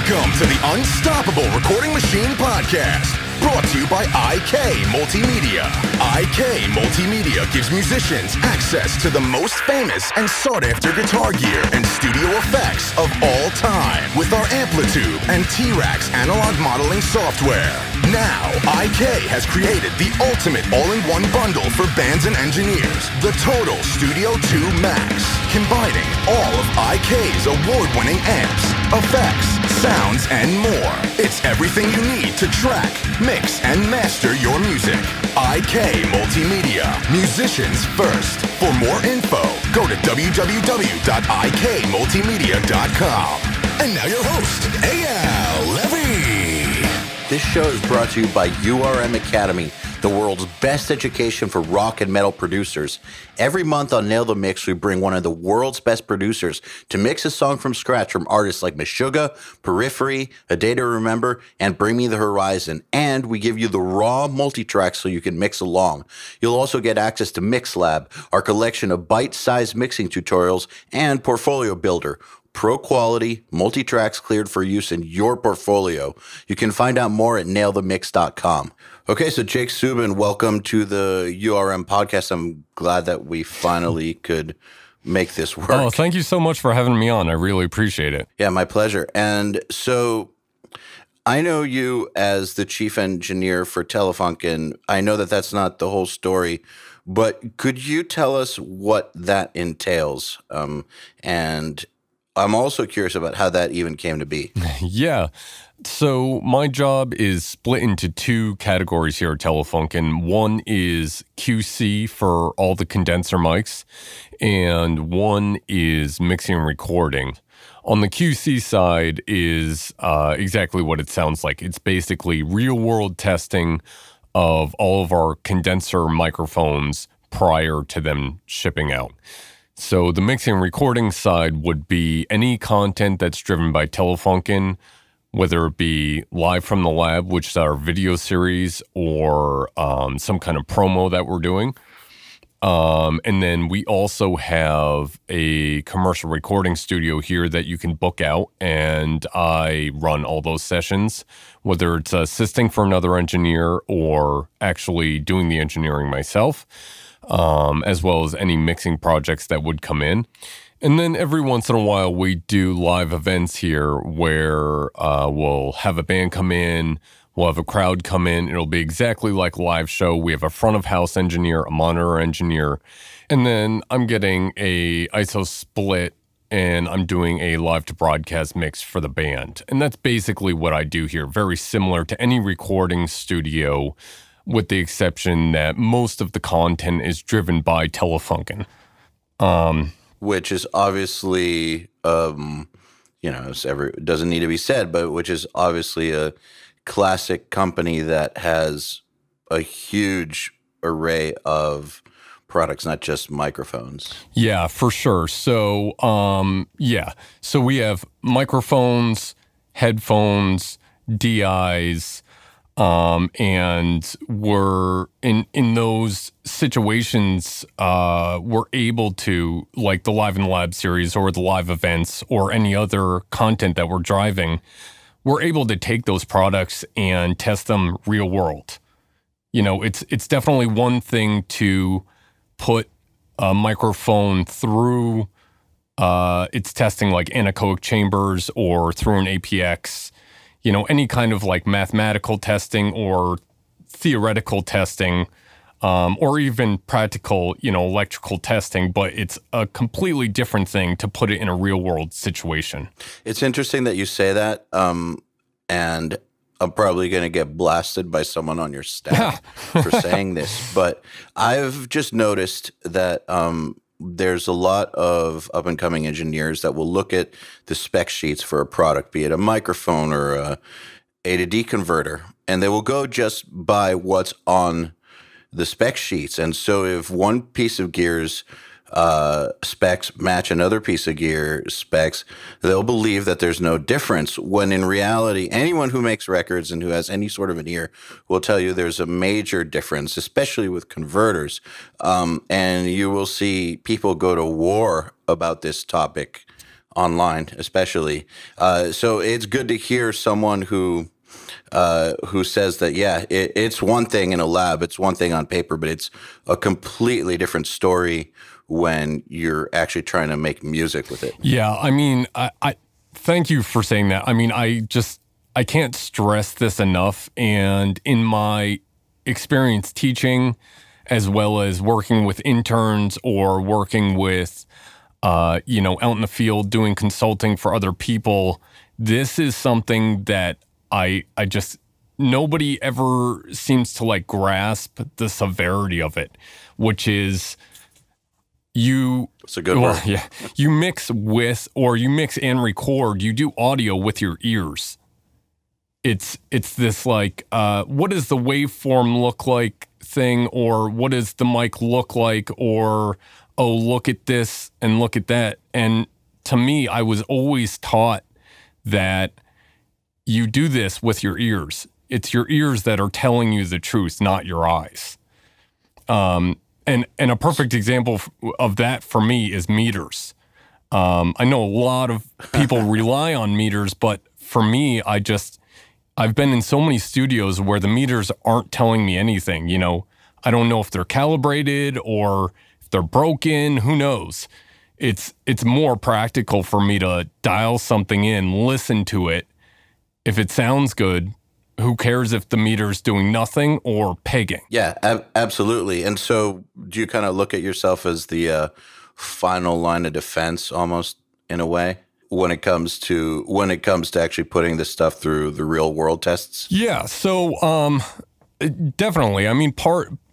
Welcome to the Unstoppable Recording Machine Podcast, brought to you by IK Multimedia. IK Multimedia gives musicians access to the most famous and sought-after guitar gear and studio effects of all time with our Amplitude and T-Rax analog modeling software. Now, IK has created the ultimate all-in-one bundle for bands and engineers, the Total Studio 2 Max, combining all of IK's award-winning amps, effects, sounds, and more. It's everything you need to track, mix, and master your music. IK Multimedia, musicians first. For more info, go to www.ikmultimedia.com. And now your host, Eyal Levi. This show is brought to you by URM Academy, the world's best education for rock and metal producers. Every month on Nail the Mix, we bring one of the world's best producers to mix a song from scratch from artists like Meshuggah, Periphery, A Day to Remember, and Bring Me the Horizon. And we give you the raw multi-tracks so you can mix along. You'll also get access to MixLab, our collection of bite-sized mixing tutorials, and Portfolio Builder, pro quality, multi-tracks cleared for use in your portfolio. You can find out more at nailthemix.com. Okay, so Jake Subin, welcome to the URM podcast. I'm glad that we finally could make this work. Oh, thank you so much for having me on. I really appreciate it. Yeah, my pleasure. And so I know you as the chief engineer for Telefunken. I know that that's not the whole story, but could you tell us what that entails? And I'm also curious about how that even came to be. Yeah. So my job is split into two categories here at Telefunken. One is QC for all the condenser mics, and one is mixing and recording. On the QC side is exactly what it sounds like. It's basically real-world testing of all of our condenser microphones prior to them shipping out. So the mixing and recording side would be any content that's driven by Telefunken, whether it be Live from the Lab, which is our video series, or some kind of promo that we're doing. And then we also have a commercial recording studio here that you can book out, and I run all those sessions, whether it's assisting for another engineer or actually doing the engineering myself. As well as any mixing projects that would come in. And then every once in a while, we do live events here where we'll have a band come in, we'll have a crowd come in. It'll be exactly like a live show. We have a front of house engineer, a monitor engineer, and then I'm getting a ISO split and I'm doing a live to broadcast mix for the band. And that's basically what I do here. Very similar to any recording studio, with the exception that most of the content is driven by Telefunken. Which is obviously, it doesn't need to be said, but which is obviously a classic company that has a huge array of products, not just microphones. Yeah, for sure. So, So we have microphones, headphones, DIs, and we're in those situations, we're able to, like the Live in the Lab series or the live events or any other content that we're driving, we're able to take those products and test them real world. You know, it's definitely one thing to put a microphone through its testing, like anechoic chambers or through an APX. You know, any kind of like mathematical testing or theoretical testing, or even practical, electrical testing, but it's a completely different thing to put it in a real world situation. It's interesting that you say that, and I'm probably going to get blasted by someone on your staff for saying this, but I've just noticed that there's a lot of up-and-coming engineers that will look at the spec sheets for a product, be it a microphone or a A to D converter, and they will go just by what's on the spec sheets. And so if one piece of gear's specs match another piece of gear specs, they'll believe that there's no difference, when in reality, anyone who makes records and who has any sort of an ear will tell you there's a major difference, especially with converters. And you will see people go to war about this topic online, especially. So it's good to hear someone who says that, yeah, it's one thing in a lab, it's one thing on paper, but it's a completely different story when you're actually trying to make music with it. Yeah, I mean, I thank you for saying that. I mean, I can't stress this enough. And in my experience teaching, as well as working with interns or working with, out in the field doing consulting for other people, this is something that I just, nobody ever seems to like grasp the severity of it, which is It's a good word. Yeah, you mix and record, you do audio with your ears. It's this like, what does the waveform look like thing, or what does the mic look like, or, oh, look at this and look at that. And to me, I was always taught that you do this with your ears. It's your ears that are telling you the truth, not your eyes. And a perfect example of that for me is meters. I know a lot of people rely on meters, but for me, I've been in so many studios where the meters aren't telling me anything. I don't know if they're calibrated or if they're broken, who knows? It's more practical for me to dial something in, listen to it. If it sounds good, who cares if the meter's doing nothing or pegging? Yeah, absolutely. And so do you kind of look at yourself as the final line of defense almost in a way when it comes to actually putting this stuff through the real world tests? Yeah, so definitely. I mean,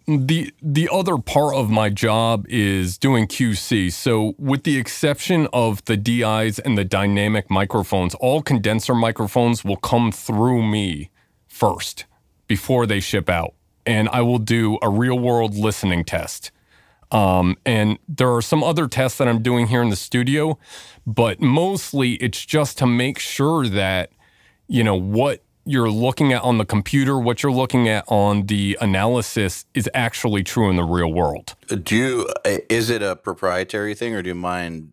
the other part of my job is doing QC. So with the exception of the DIs and the dynamic microphones, all condenser microphones will come through me first before they ship out. And I will do a real world listening test. And there are some other tests that I'm doing here in the studio, but mostly it's just to make sure that, what you're looking at on the computer, what you're looking at on the analysis is actually true in the real world. Is it a proprietary thing, or do you mind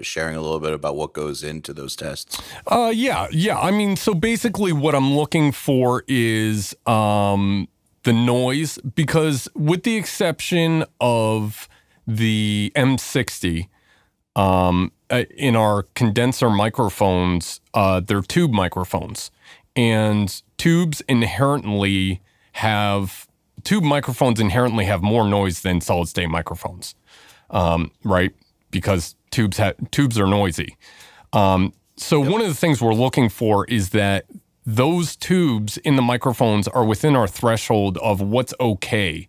sharing a little bit about what goes into those tests? Yeah. I mean, so basically what I'm looking for is the noise, because with the exception of the M60, in our condenser microphones, they're tube microphones. And tube microphones inherently have more noise than solid state microphones, right? Because tubes are noisy. So one of the things we're looking for is that those tubes in the microphones are within our threshold of what's okay,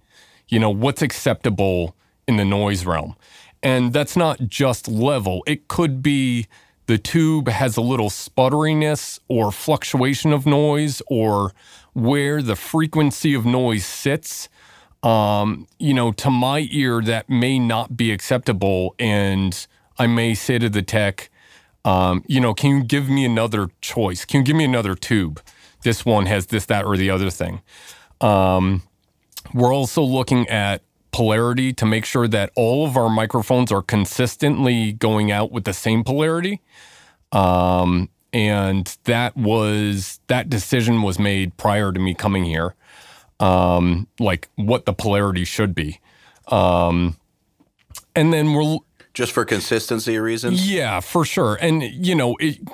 what's acceptable in the noise realm. And that's not just level. It could be the tube has a little sputteriness or fluctuation of noise, or where the frequency of noise sits. To my ear, that may not be acceptable. And I may say to the tech, can you give me another choice? Can you give me another tube? This one has this, that, or the other thing. We're also looking at polarity to make sure that all of our microphones are consistently going out with the same polarity. And that decision was made prior to me coming here, like what the polarity should be. And then we're just for consistency reasons? Yeah, for sure. And,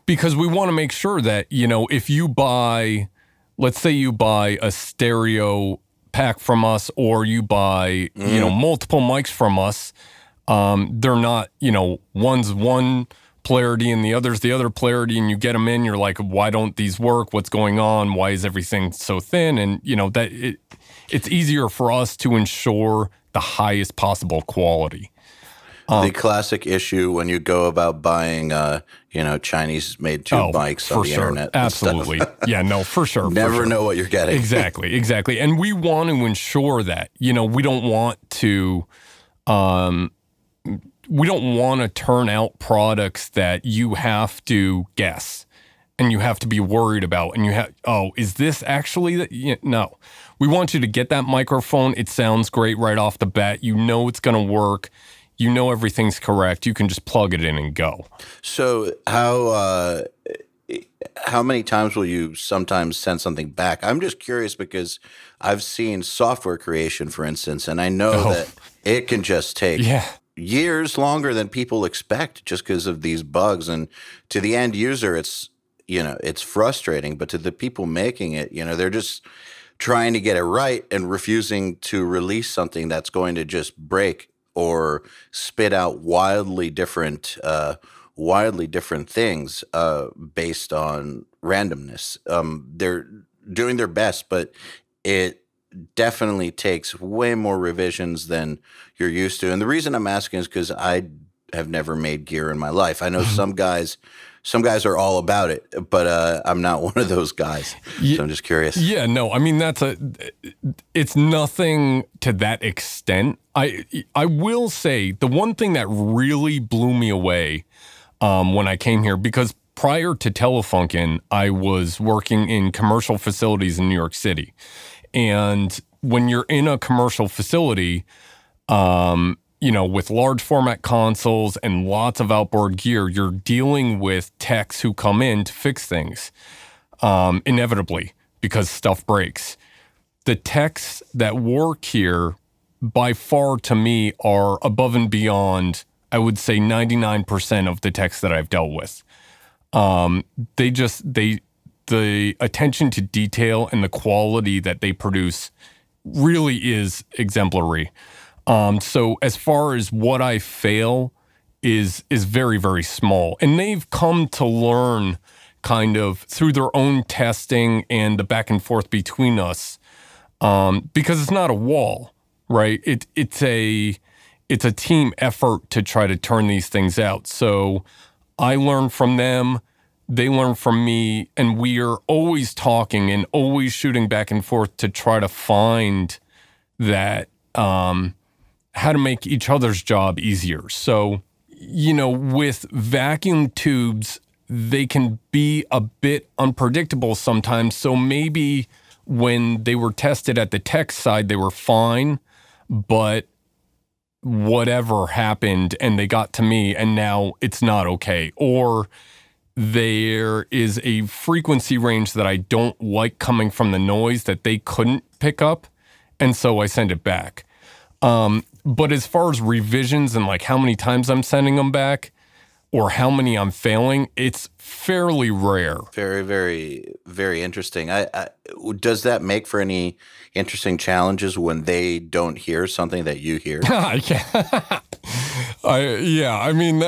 because we want to make sure that, if you buy, let's say you buy a stereo pack from us, or you buy, multiple mics from us, they're not, one's one polarity and the other's the other polarity, and you get them in, you're like, why don't these work? What's going on? Why is everything so thin? And, it's easier for us to ensure the highest possible quality. The classic issue when you go about buying, Chinese-made tube mics on the internet. Absolutely. Yeah, no, for sure. Never know what you're getting. Exactly. And we want to ensure that, we don't want to turn out products that you have to guess and you have to be worried about. And is this actually that? No. We want you to get that microphone. It sounds great right off the bat. It's going to work. you know everything's correct. You can just plug it in and go. So how many times will you sometimes send something back? I'm just curious because I've seen software creation, for instance, and I know that it can just take years longer than people expect just because of these bugs. And to the end user, it's, you know, it's frustrating, but to the people making it, you know, they're just trying to get it right and refusing to release something that's going to just break or spit out wildly different things based on randomness. They're doing their best, but it definitely takes way more revisions than you're used to. And the reason I'm asking is because I have never made gear in my life. I know some guys are all about it, but I'm not one of those guys. So I'm just curious. Yeah, no, I mean, it's nothing to that extent. I will say the one thing that really blew me away when I came here, because prior to Telefunken, I was working in commercial facilities in New York City. And when you're in a commercial facility, you know, with large format consoles and lots of outboard gear, you're dealing with techs who come in to fix things, inevitably, because stuff breaks. The techs that work here, by far to me, are above and beyond, I would say 99% of the techs that I've dealt with. The attention to detail and the quality that they produce really is exemplary. So as far as what I fail is very, very small. And they've come to learn kind of through their own testing and the back and forth between us, because it's not a wall, right? It's a team effort to try to turn these things out. So I learn from them. They learn from me, and we are always talking and always shooting back and forth to try to find that, how to make each other's job easier. So, you know, with vacuum tubes, they can be a bit unpredictable sometimes. So maybe when they were tested at the tech side, they were fine, but whatever happened and they got to me and now it's not okay. Or there is a frequency range that I don't like coming from the noise that they couldn't pick up, and so I send it back. But as far as revisions and like how many times I'm sending them back or how many I'm failing, it's fairly rare. Very, very, very interesting. Does that make for any interesting challenges when they don't hear something that you hear? I mean,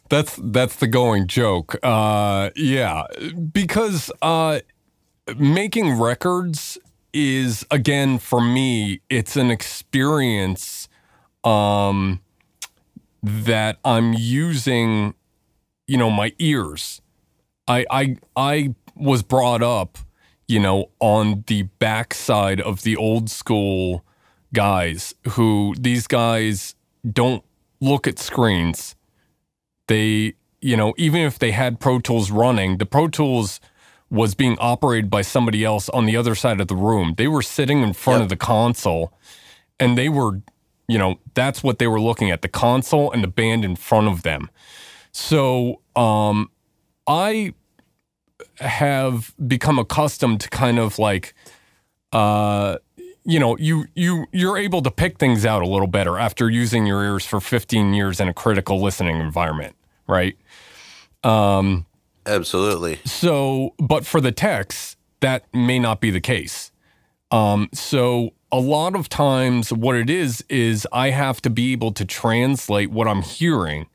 that's the going joke. Because making records is, again, for me, it's an experience that I'm using, you know, my ears. I was brought up, you know, on the backside of the old school guys these guys don't look at screens. They, you know, even if they had Pro Tools running, the Pro Tools was being operated by somebody else on the other side of the room. They were sitting in front of the console, and they were, you know, that's what they were looking at, the console and the band in front of them. So I have become accustomed to kind of like, you know, you're able to pick things out a little better after using your ears for 15 years in a critical listening environment, right? Absolutely. So, but for the techs, that may not be the case. So a lot of times what it is I have to be able to translate what I'm hearing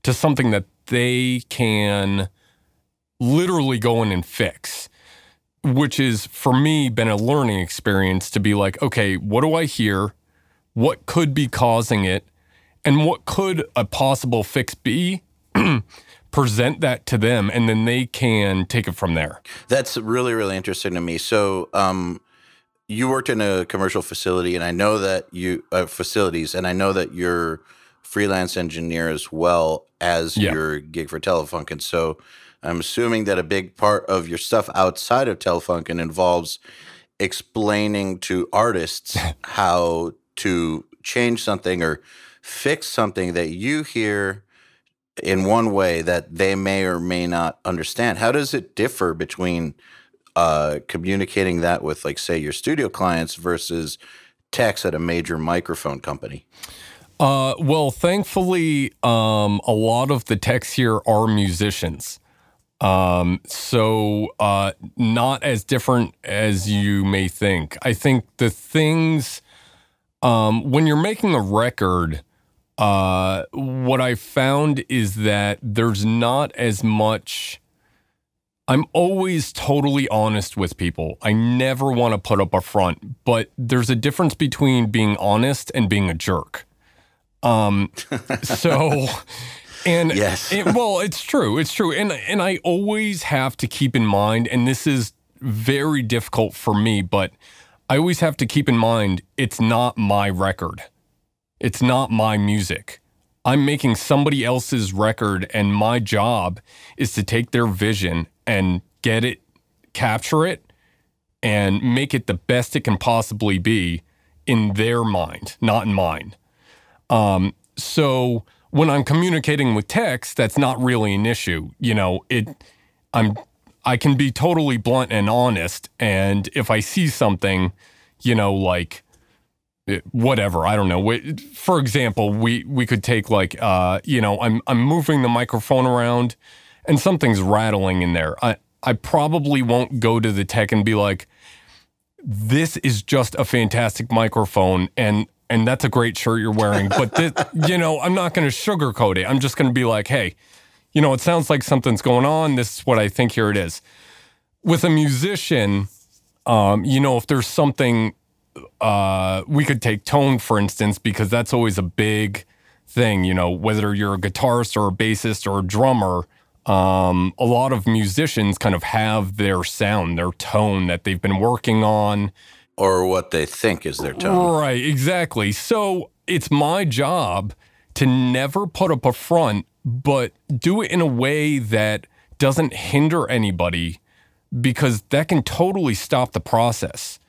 to something that they can literally go in and fix, which is, for me, been a learning experience to be like, okay, what do I hear? What could be causing it? And what could a possible fix be? Present that to them, and then they can take it from there. That's really, really interesting to me. So you worked in a commercial facility, and I know that facilities, and I know that you're freelance engineer as well as your gig for Telefunken. So I'm assuming that a big part of your stuff outside of Telefunken involves explaining to artists how to change something or fix something that you hear in one way that they may or may not understand. How does it differ between communicating that with, like, say, your studio clients versus techs at a major microphone company? Well, thankfully, a lot of the techs here are musicians. So not as different as you may think. I think the things, when you're making a record, what I found is that there's not as much. I'm always totally honest with people. I never want to put up a front, but there's a difference between being honest and being a jerk. So, and yes, well, it's true. It's true. And I always have to keep in mind, and this is very difficult for me, but I always have to keep in mind, it's not my record. It's not my music. I'm making somebody else's record, and my job is to take their vision and get it, capture it, and make it the best it can possibly be in their mind, not in mine. So when I'm communicating with text, that's not really an issue. You know, I can be totally blunt and honest. And if I see something, you know, like whatever, I don't know. For example, we could take like, you know, I'm moving the microphone around and something's rattling in there. I probably won't go to the tech and be like, this is just a fantastic microphone and that's a great shirt you're wearing. But, this, you know, I'm not going to sugarcoat it. I'm just going to be like, hey, you know, it sounds like something's going on. This is what I think. Here it is. With a musician, you know, if there's something, we could take tone, for instance, because that's always a big thing. You know, whether you're a guitarist or a bassist or a drummer, a lot of musicians kind of have their sound, their tone that they've been working on. Or what they think is their tone. Right, exactly. So it's my job to never put up a front, but do it in a way that doesn't hinder anybody, because that can totally stop the process.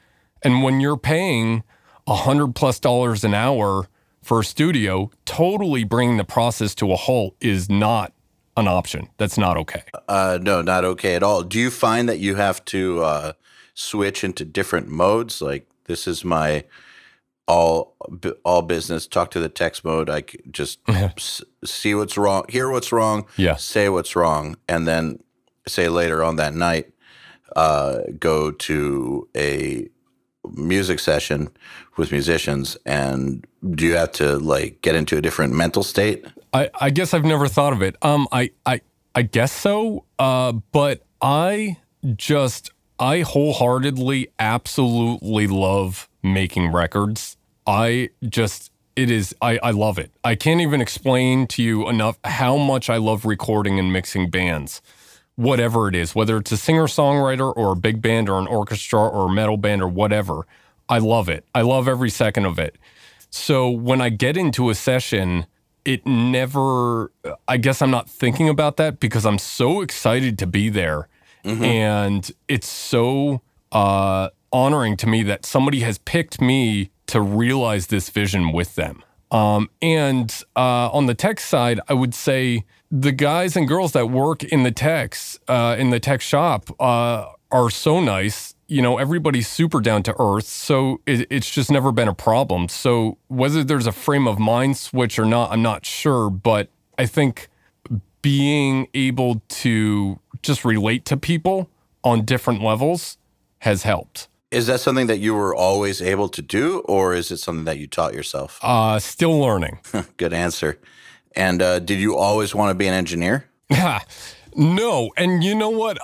And when you're paying $100+ an hour for a studio, totally bringing the process to a halt is not an option. That's not okay. No, not okay at all. Do you find that you have to switch into different modes? Like, this is my all business, talk to the text mode. I just see what's wrong, hear what's wrong, say what's wrong, and then say later on that night, go to a music session with musicians. And do you have to like get into a different mental state? I guess I've never thought of it. I guess so. But I wholeheartedly, absolutely love making records. I love it. I can't even explain to you enough how much I love recording and mixing bands, whatever it is, whether it's a singer-songwriter or a big band or an orchestra or a metal band or whatever. I love it. I love every second of it. So when I get into a session, I guess I'm not thinking about that because I'm so excited to be there. Mm-hmm. And it's so honoring to me that somebody has picked me to realize this vision with them. And on the tech side, I would say the guys and girls that work in the tech shop are so nice. You know, everybody's super down to earth, so it's just never been a problem. So whether there's a frame of mind switch or not, I'm not sure, but I think being able to just relate to people on different levels has helped. Is that something that you were always able to do, or is it something that you taught yourself? Still learning. Good answer. And did you always want to be an engineer? No. And you know what?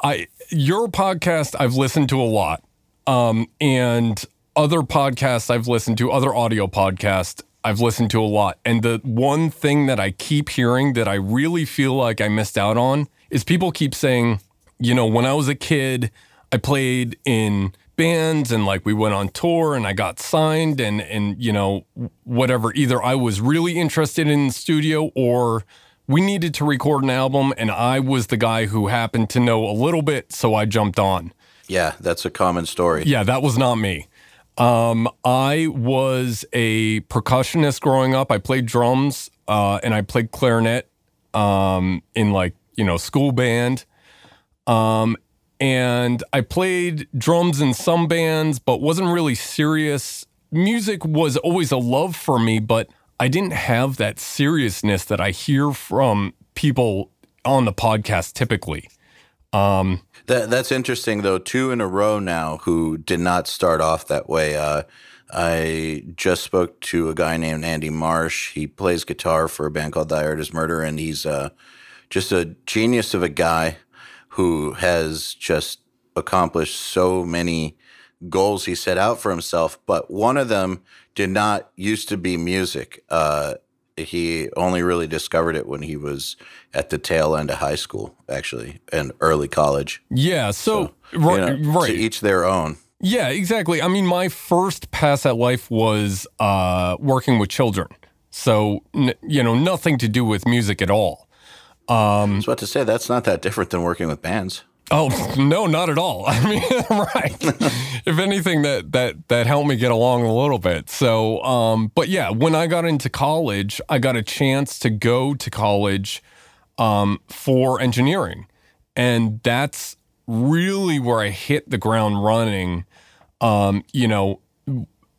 Your podcast I've listened to a lot. And other podcasts I've listened to, other audio podcasts I've listened to a lot. And the one thing that I keep hearing that I really feel like I missed out on is people keep saying, you know, when I was a kid, I played in bands and like we went on tour and I got signed and you know, whatever. Either I was really interested in the studio or we needed to record an album and I was the guy who happened to know a little bit, so I jumped on. Yeah, that's a common story. Yeah, that was not me. I was a percussionist growing up. I played drums, and I played clarinet, in like, school band. And I played drums in some bands, but wasn't really serious. Music was always a love for me, but I didn't have that seriousness that I hear from people on the podcast typically. That's interesting, though. 2 in a row now who did not start off that way. I just spoke to a guy named Andy Marsh. He plays guitar for a band called Thy Art Is Murder, and he's just a genius of a guy who has just accomplished so many goals he set out for himself. But one of them did not used to be music. He only really discovered it when he was at the tail end of high school, actually, and early college. Yeah, so right. To each their own. Yeah, exactly. I mean, my first pass at life was working with children. So, nothing to do with music at all. I was about to say, that's not that different than working with bands. Oh, no, not at all. I mean, right. If anything, that helped me get along a little bit. So, but yeah, when I got into college, I got a chance to go to college for engineering. And that's really where I hit the ground running.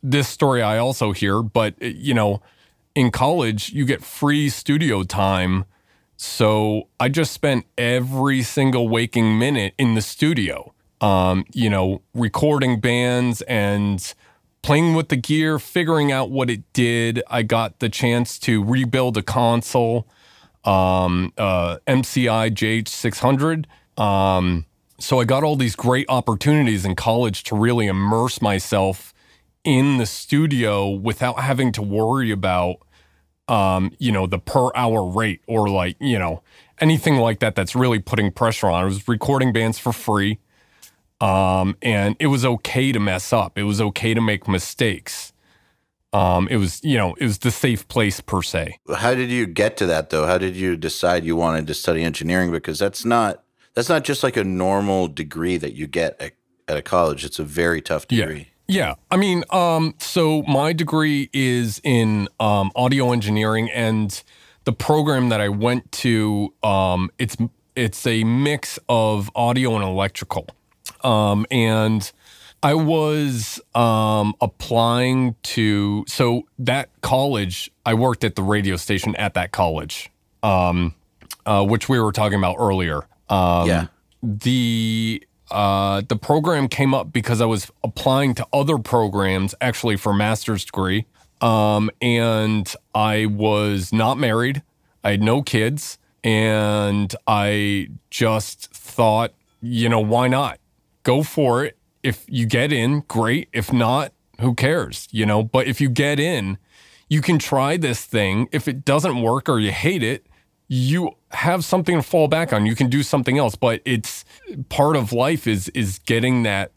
This story I also hear, but, in college, you get free studio time. So I just spent every single waking minute in the studio, recording bands and playing with the gear, figuring out what it did. I got the chance to rebuild a console, MCI JH600. So I got all these great opportunities in college to really immerse myself in the studio without having to worry about the per hour rate or anything like that that's really putting pressure on. I was recording bands for free. And it was okay to mess up. It was okay to make mistakes. It was the safe place per se. How did you get to that though? How did you decide you wanted to study engineering? Because that's not just like a normal degree that you get at a college. It's a very tough degree. Yeah. I mean, so my degree is in audio engineering, and the program that I went to, it's a mix of audio and electrical. And I was applying to, so that college, I worked at the radio station at that college, which we were talking about earlier. The program came up because I was applying to other programs, actually for master's degree. And I was not married. I had no kids. And I just thought, why not? Go for it. If you get in, great. If not, who cares? But if you get in, you can try this thing. If it doesn't work or you hate it, you have something to fall back on. You can do something else, but it's part of life is getting that,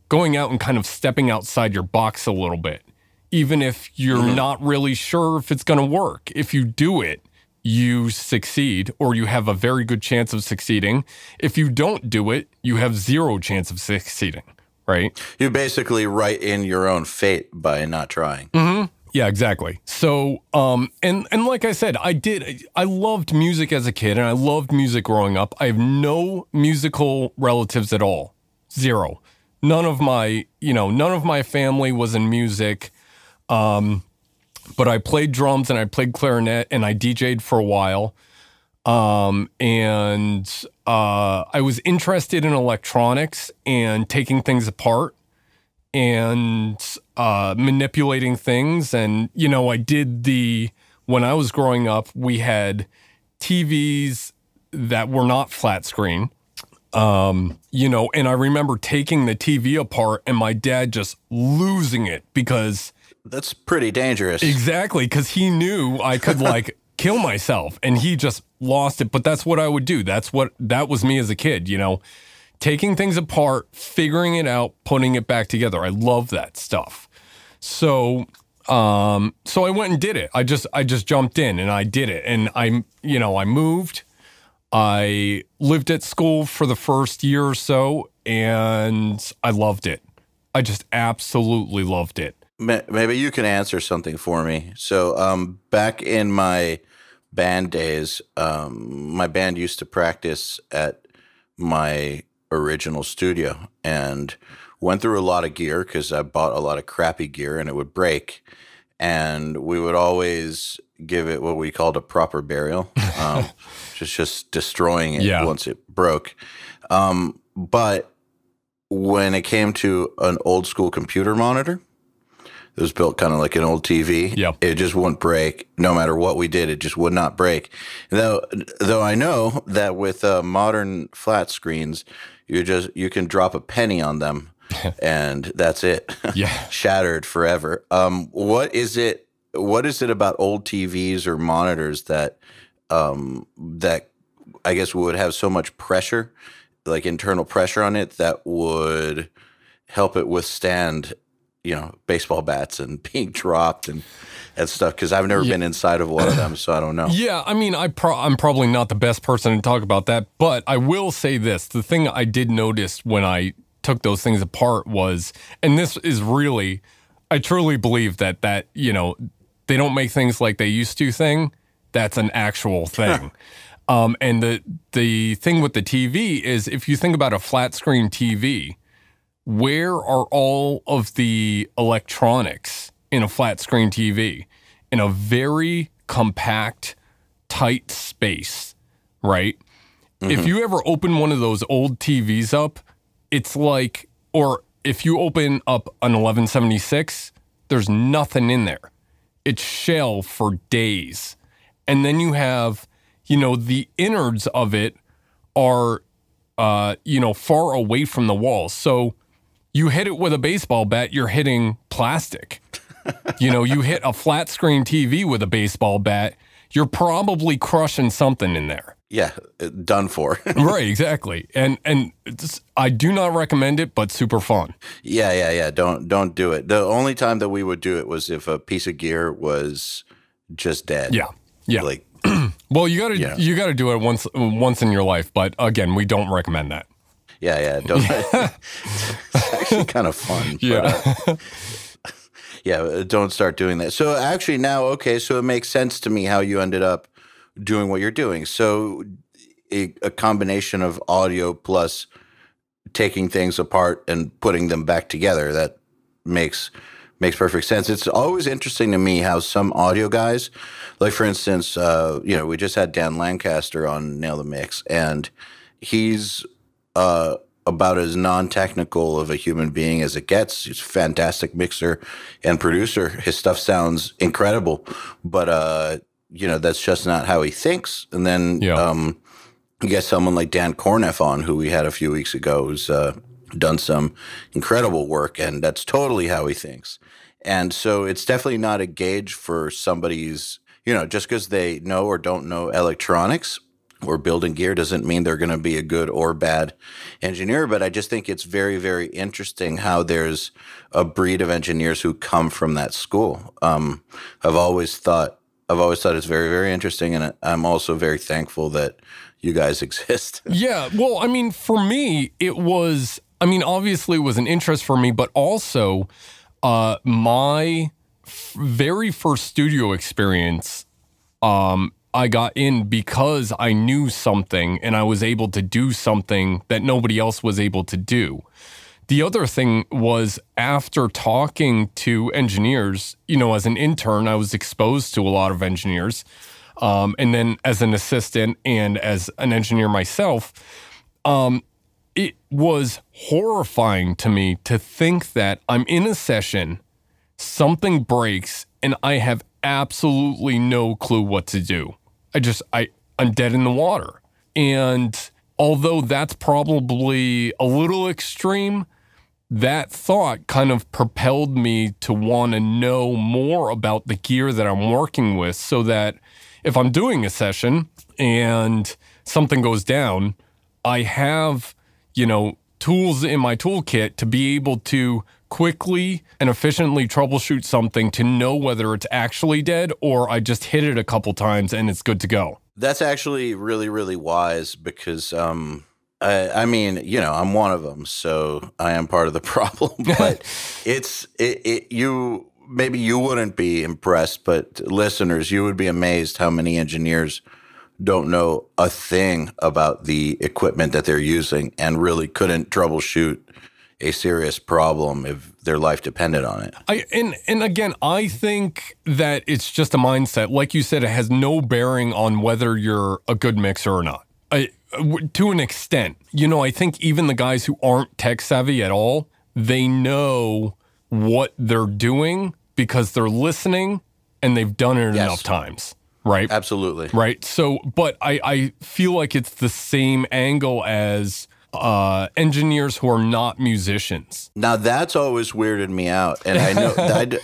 going out and kind of stepping outside your box a little bit. Even if you're not really sure if it's going to work. If you do it, you succeed, or you have a very good chance of succeeding. If you don't do it, you have zero chance of succeeding, right? You basically write in your own fate by not trying. Mm-hmm. Yeah, exactly. So, and like I said, I loved music as a kid, and I loved music growing up. I have no musical relatives at all. Zero. None of my family was in music. But I played drums and I played clarinet and I DJ'd for a while. And I was interested in electronics and taking things apart and manipulating things. And, I did when I was growing up, we had TVs that were not flat screen. And I remember taking the TV apart and my dad just losing it because... That's pretty dangerous. Exactly, because he knew I could kill myself, and he just lost it. But that's what I would do. That was me as a kid, taking things apart, figuring it out, putting it back together. I love that stuff. So I went and did it. I just jumped in and I did it, and I moved. I lived at school for the first year or so, and I loved it. I just absolutely loved it. Maybe you can answer something for me. So back in my band days, my band used to practice at my original studio and went through a lot of gear because I bought a lot of crappy gear and it would break. And we would always give it what we called a proper burial, just destroying it once it broke. But when it came to an old school computer monitor, it was built kind of like an old TV. Yep. It just wouldn't break. No matter what we did, it just would not break. Though I know that with modern flat screens, you can drop a penny on them, and that's it. Yeah, shattered forever. What is it about old TVs or monitors that that I guess would have so much pressure, like internal pressure on it, that would help it withstand, baseball bats and being dropped and stuff? Because I've never been inside of one of them, so I don't know. Yeah, I mean, I'm probably not the best person to talk about that, but I will say this. The thing I did notice when I took those things apart was, and this is really, I truly believe that they don't make things like they used to thing. That's an actual thing. And the thing with the TV is, if you think about a flat screen TV, where are all of the electronics in a flat screen TV? In a very compact, tight space, right? Mm-hmm. If you ever open one of those old TVs up, it's like, or if you open up an 1176, there's nothing in there. It's shell for days. And then you have, the innards of it are, far away from the walls. So you hit it with a baseball bat, you're hitting plastic. You hit a flat screen TV with a baseball bat, you're probably crushing something in there. Yeah, done for. Right, exactly. And I do not recommend it, but super fun. Yeah. Don't do it. The only time that we would do it was if a piece of gear was just dead. Yeah. Like, well, you gotta do it once in your life. But again, we don't recommend that. Yeah. Don't. It's actually kind of fun. Yeah. But, don't start doing that. So actually now, okay, so it makes sense to me how you ended up doing what you're doing. So a combination of audio plus taking things apart and putting them back together, that makes perfect sense. It's always interesting to me how some audio guys, like for instance, we just had Dan Lancaster on Nail the Mix, and he's about as non-technical of a human being as it gets. He's a fantastic mixer and producer. His stuff sounds incredible, but that's just not how he thinks. And then you get someone like Dan Corneff on, who we had a few weeks ago, who's done some incredible work, and that's totally how he thinks. And so it's definitely not a gauge for somebody's, just because they know or don't know electronics or building gear doesn't mean they're going to be a good or bad engineer. But I just think it's very, very interesting how there's a breed of engineers who come from that school. I've always thought it's very, very interesting, and I'm also very thankful that you guys exist. Yeah, well, I mean, for me, obviously it was an interest for me, but also my very first studio experience, I got in because I knew something and I was able to do something that nobody else was able to do. The other thing was, after talking to engineers, as an intern, I was exposed to a lot of engineers. And then as an assistant and as an engineer myself, it was horrifying to me to think that I'm in a session, something breaks, and I have absolutely no clue what to do. I'm dead in the water. And although that's probably a little extreme, that thought kind of propelled me to want to know more about the gear that I'm working with, so that if I'm doing a session and something goes down, I have, tools in my toolkit to be able to quickly and efficiently troubleshoot something to know whether it's actually dead or I just hit it a couple times and it's good to go. That's actually really, really wise, because I mean, I'm one of them, so I am part of the problem. But maybe you wouldn't be impressed, but listeners, you would be amazed how many engineers don't know a thing about the equipment that they're using and really couldn't troubleshoot a serious problem if their life depended on it. And again, I think that it's just a mindset. Like you said, it has no bearing on whether you're a good mixer or not. To an extent, I think even the guys who aren't tech savvy at all, they know what they're doing because they're listening and they've done it enough times. Right? Absolutely. Right. So, but I feel like it's the same angle as engineers who are not musicians. Now, that's always weirded me out. And I know that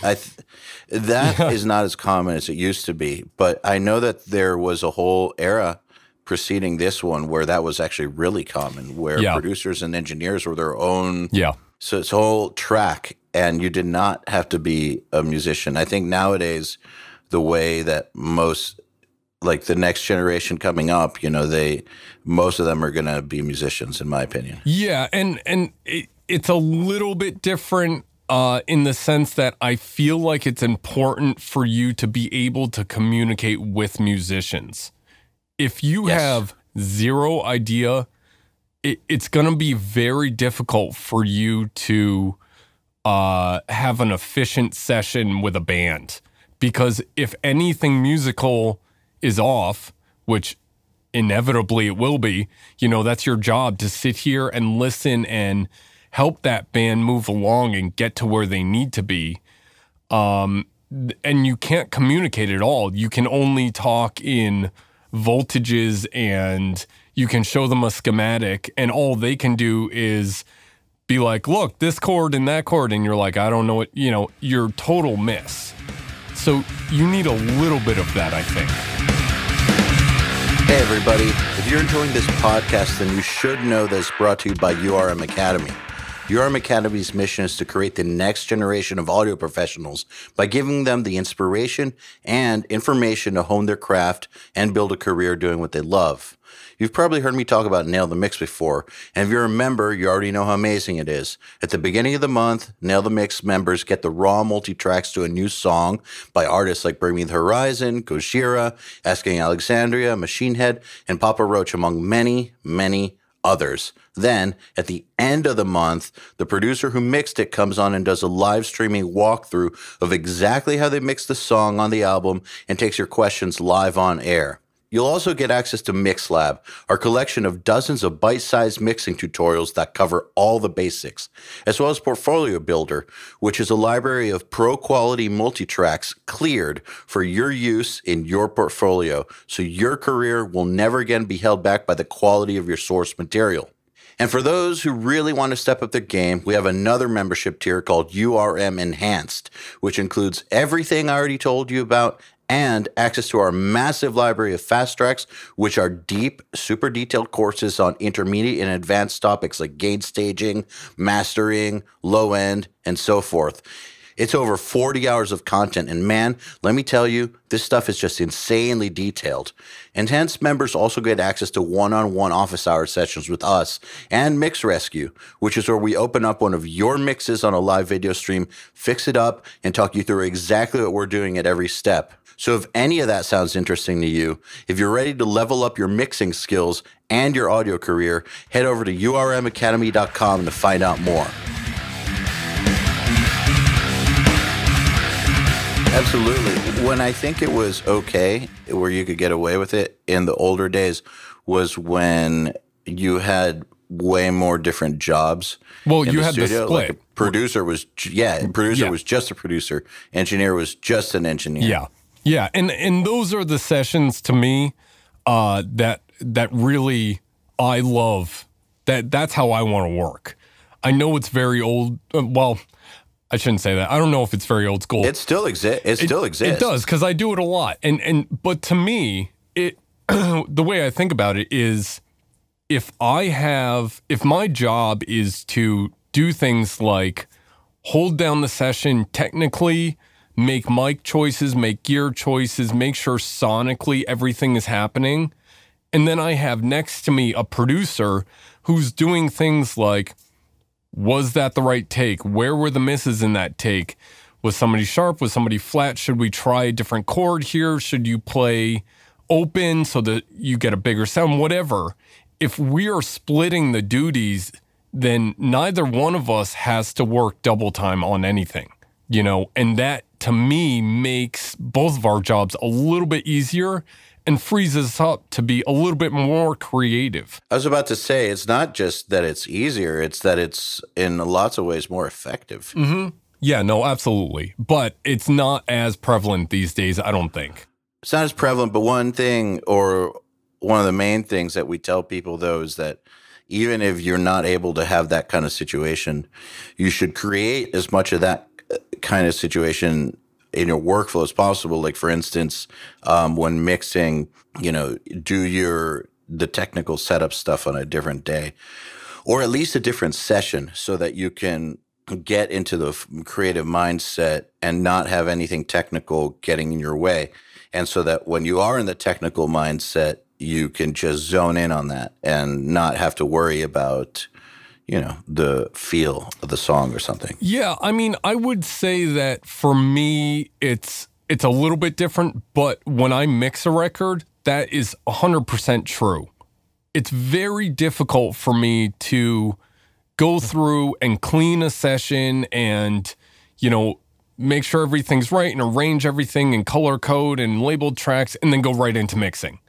is not as common as it used to be. But I know that there was a whole era preceding this one where that was actually really common, where producers and engineers were their own. Yeah. So it's a whole track, and you did not have to be a musician. I think nowadays, the way that most, like the next generation coming up, most of them are going to be musicians, in my opinion. Yeah, and it's a little bit different in the sense that I feel like it's important for you to be able to communicate with musicians. If you have zero idea, it's going to be very difficult for you to have an efficient session with a band. Because if anything musical is off, which inevitably it will be, that's your job, to sit here and listen and help that band move along and get to where they need to be. And you can't communicate at all. You can only talk in voltages, and you can show them a schematic, and all they can do is be like, look, this chord and that chord. And you're like, I don't know what, you're total miss. So you need a little bit of that, I think. Hey, everybody. If you're enjoying this podcast, then you should know that it's brought to you by URM Academy. URM Academy's mission is to create the next generation of audio professionals by giving them the inspiration and information to hone their craft and build a career doing what they love. You've probably heard me talk about Nail the Mix before, and if you're a member, you already know how amazing it is. At the beginning of the month, Nail the Mix members get the raw multi-tracks to a new song by artists like Bring Me the Horizon, Gojira, Asking Alexandria, Machine Head, and Papa Roach, among many, many others. Then, at the end of the month, the producer who mixed it comes on and does a live streaming walkthrough of exactly how they mixed the song on the album and takes your questions live on air. You'll also get access to MixLab, our collection of dozens of bite-sized mixing tutorials that cover all the basics, as well as Portfolio Builder, which is a library of pro-quality multi-tracks cleared for your use in your portfolio, so your career will never again be held back by the quality of your source material. And for those who really want to step up their game, we have another membership tier called URM Enhanced, which includes everything I already told you about and access to our massive library of fast tracks, which are deep, super detailed courses on intermediate and advanced topics like gain staging, mastering, low end, and so forth. It's over 40 hours of content, and man, let me tell you, this stuff is just insanely detailed. Enhanced members also get access to one-on-one office hour sessions with us and Mix Rescue, which is where we open up one of your mixes on a live video stream, fix it up, and talk you through exactly what we're doing at every step. So if any of that sounds interesting to you, if you're ready to level up your mixing skills and your audio career, head over to urmacademy.com to find out more. Absolutely. When I think it was okay, where you could get away with it in the older days, was when you had way more different jobs. Well, you had the split. Like a producer was, was just a producer. Engineer was just an engineer. Yeah. Yeah, and those are the sessions to me that really I love. That's how I want to work. I know it's very old. Well, I shouldn't say that. I don't know if it's very old school. It still exists. It still exists. It does, because I do it a lot. But to me, it the way I think about it is, if my job is to do things like hold down the session technically, make mic choices, make gear choices, make sure sonically everything is happening. And then I have next to me a producer who's doing things like, was that the right take? Where were the misses in that take? Was somebody sharp? Was somebody flat? Should we try a different chord here? Should you play open so that you get a bigger sound? Whatever. If we are splitting the duties, then neither one of us has to work double time on anything, and that to me makes both of our jobs a little bit easier and frees us up to be a little bit more creative. I was about to say, it's not just that it's easier, it's that it's in lots of ways more effective. Mm-hmm. Yeah, no, absolutely. But it's not as prevalent these days, I don't think. It's not as prevalent, but one thing, or one of the main things that we tell people, though, is that even if you're not able to have that kind of situation, you should create as much of that kind of situation in your workflow as possible. Like, for instance, when mixing, do the technical setup stuff on a different day, or at least a different session, so that you can get into the creative mindset and not have anything technical getting in your way. And so that when you are in the technical mindset, you can just zone in on that and not have to worry about, the feel of the song or something. Yeah, I mean, I would say that for me, it's a little bit different, but when I mix a record, that is 100% true. It's very difficult for me to go through and clean a session and, make sure everything's right and arrange everything and color code and labeled tracks and then go right into mixing.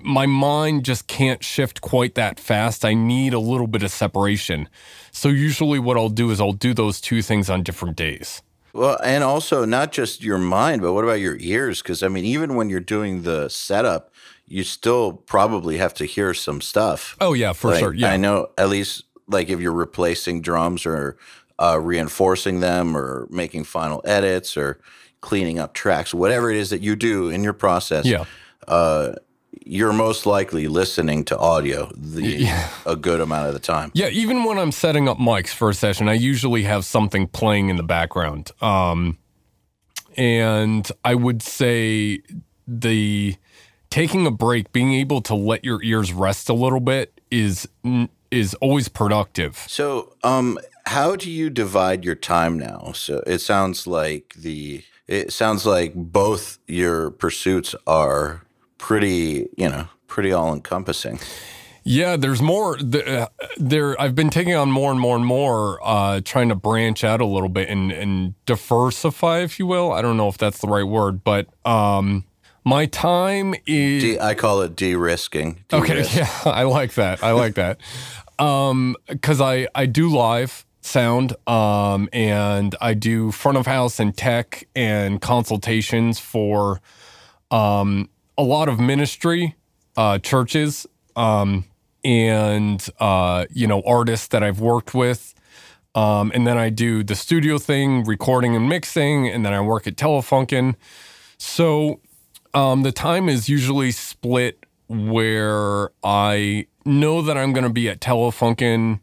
My mind just can't shift quite that fast. I need a little bit of separation. So usually what I'll do is I'll do those two things on different days. Well, and also not just your mind, but what about your ears? Because, I mean, even when you're doing the setup, you still probably have to hear some stuff. Oh, yeah, for sure. Yeah. I know, at least like if you're replacing drums or reinforcing them or making final edits or cleaning up tracks, whatever it is that you do in your process. Yeah. You're most likely listening to audio a good amount of the time. Yeah, even when I'm setting up mics for a session, I usually have something playing in the background. And I would say taking a break, being able to let your ears rest a little bit is always productive. So, how do you divide your time now? So it sounds like both your pursuits are pretty all encompassing. Yeah, there's more I've been taking on more and more and more, trying to branch out a little bit and diversify, if you will. I don't know if that's the right word, but my time is I call it de-risking. Okay, yeah, I like that. Because I do live sound, and I do front of house and tech and consultations for a lot of ministry, churches, and artists that I've worked with, and then I do the studio thing, recording and mixing, and then I work at Telefunken. So the time is usually split where I know that I'm going to be at Telefunken,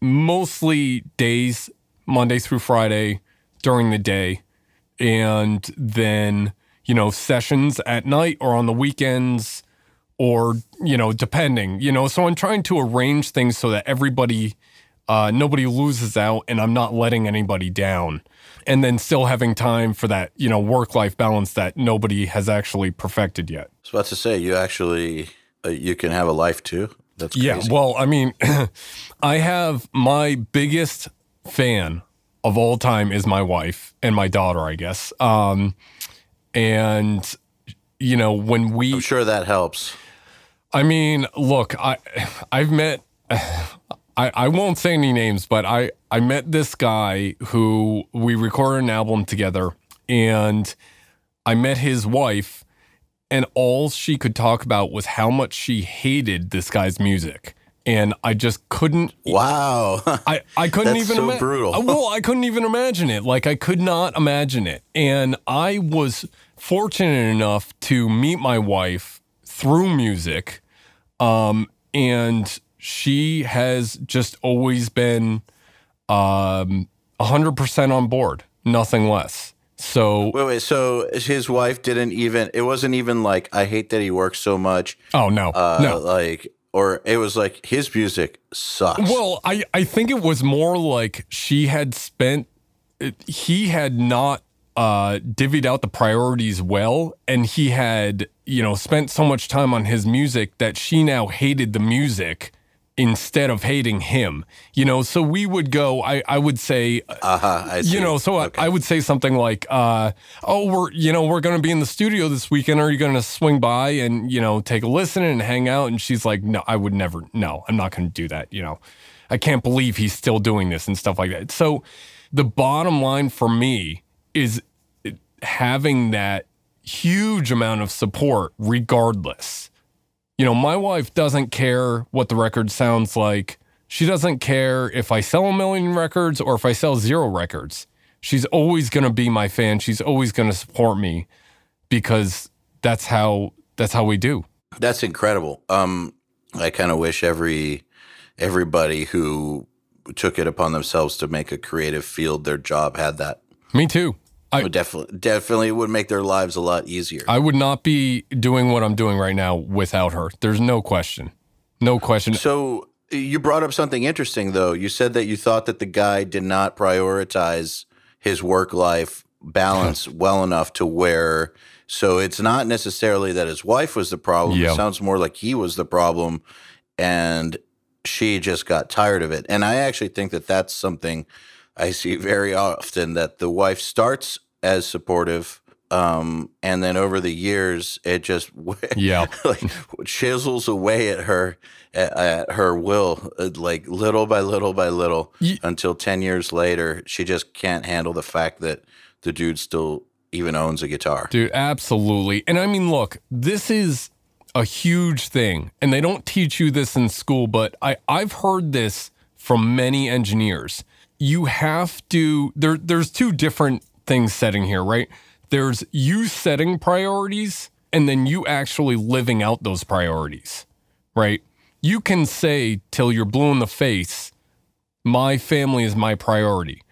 mostly days, Monday through Friday during the day, and then, sessions at night or on the weekends or, depending, so I'm trying to arrange things so that everybody, nobody loses out and I'm not letting anybody down, and then still having time for that, work-life balance that nobody has actually perfected yet. I was about to say, you actually, you can have a life too. That's crazy. Yeah, well, I mean, I have my biggest fan of all time is my wife and my daughter, I guess. And, when I'm sure that helps. I mean, look, I've met, I won't say any names, but I met this guy who we recorded an album together, and I met his wife, and all she could talk about was how much she hated this guy's music. And I just couldn't. Wow. I couldn't That's even so brutal. Well, I couldn't even imagine it. Like, I could not imagine it. And I was fortunate enough to meet my wife through music. And she has just always been 100% on board, nothing less. So wait. So his wife it wasn't even like, I hate that he works so much. Oh, no. No. Like, or it was like his music sucks? Well, I think it was more like he had not divvied out the priorities well, and he had, spent so much time on his music that she now hated the music instead of hating him. So we would go, I would say, I see. I would say something like, we're going to be in the studio this weekend. Are you going to swing by and, take a listen and hang out? And she's like, no, I would never. No, I'm not going to do that. I can't believe he's still doing this and stuff like that. So the bottom line for me is having that huge amount of support regardless. My wife doesn't care what the record sounds like. She doesn't care if I sell 1 million records or if I sell 0 records. She's always going to be my fan. She's always going to support me because that's how we do. That's incredible. I kind of wish everybody who took it upon themselves to make a creative field their job had that. Me too. Definitely would make their lives a lot easier. I would not be doing what I'm doing right now without her. There's no question. No question. So you brought up something interesting, though. You said that you thought that the guy did not prioritize his work-life balance well enough to where, so it's not necessarily that his wife was the problem. Yeah. It sounds more like he was the problem, and she just got tired of it. And I actually think that that's something I see very often, that the wife starts as supportive, and then over the years, it just chisels away at her will, like little by little by little, until 10 years later, she just can't handle the fact that the dude still even owns a guitar. Dude, absolutely. And I mean, look, this is a huge thing, and they don't teach you this in school, but I've heard this from many engineers. You have to, there's two different things setting here, right? There's you setting priorities and then you actually living out those priorities, right? You can say till you're blue in the face, my family is my priority.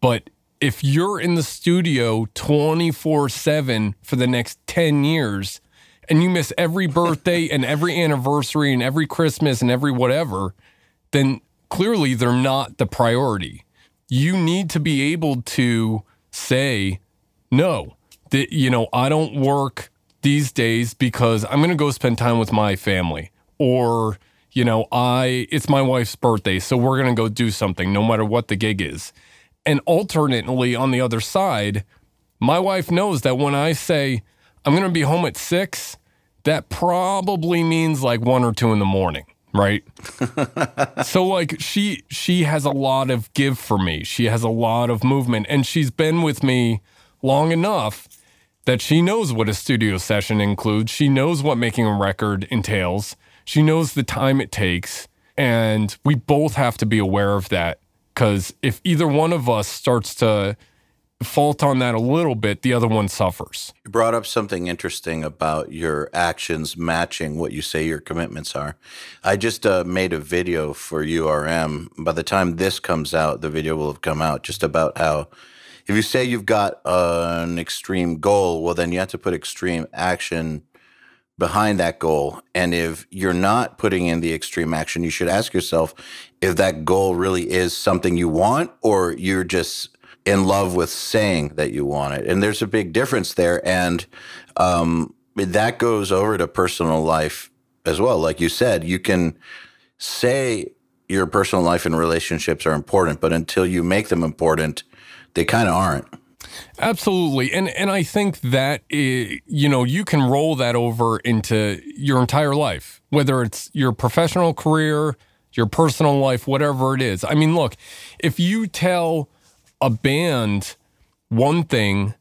But if you're in the studio 24/7 for the next 10 years and you miss every birthday and every anniversary and every Christmas and every whatever, then clearly they're not the priority. You need to be able to say, no, that, I don't work these days because I'm going to go spend time with my family. Or, it's my wife's birthday, so we're going to go do something no matter what the gig is. And alternately, on the other side, my wife knows that when I say I'm going to be home at 6, that probably means like 1 or 2 in the morning. Right. So like she has a lot of give for me. She has a lot of movement, and she's been with me long enough that she knows what a studio session includes. She knows what making a record entails. She knows the time it takes. And we both have to be aware of that, because if either one of us starts to fault on that a little bit, the other one suffers. You brought up something interesting about your actions matching what you say your commitments are. I just made a video for URM. By the time this comes out, the video will have come out, just about how if you say you've got an extreme goal, well, then you have to put extreme action behind that goal. And if you're not putting in the extreme action, you should ask yourself if that goal really is something you want, or you're just in love with saying that you want it. And there's a big difference there. And that goes over to personal life as well. Like you said, you can say your personal life and relationships are important, but until you make them important, they kind of aren't. Absolutely. And I think that, you can roll that over into your entire life, whether it's your professional career, your personal life, whatever it is. I mean, look, if you tell a band one thing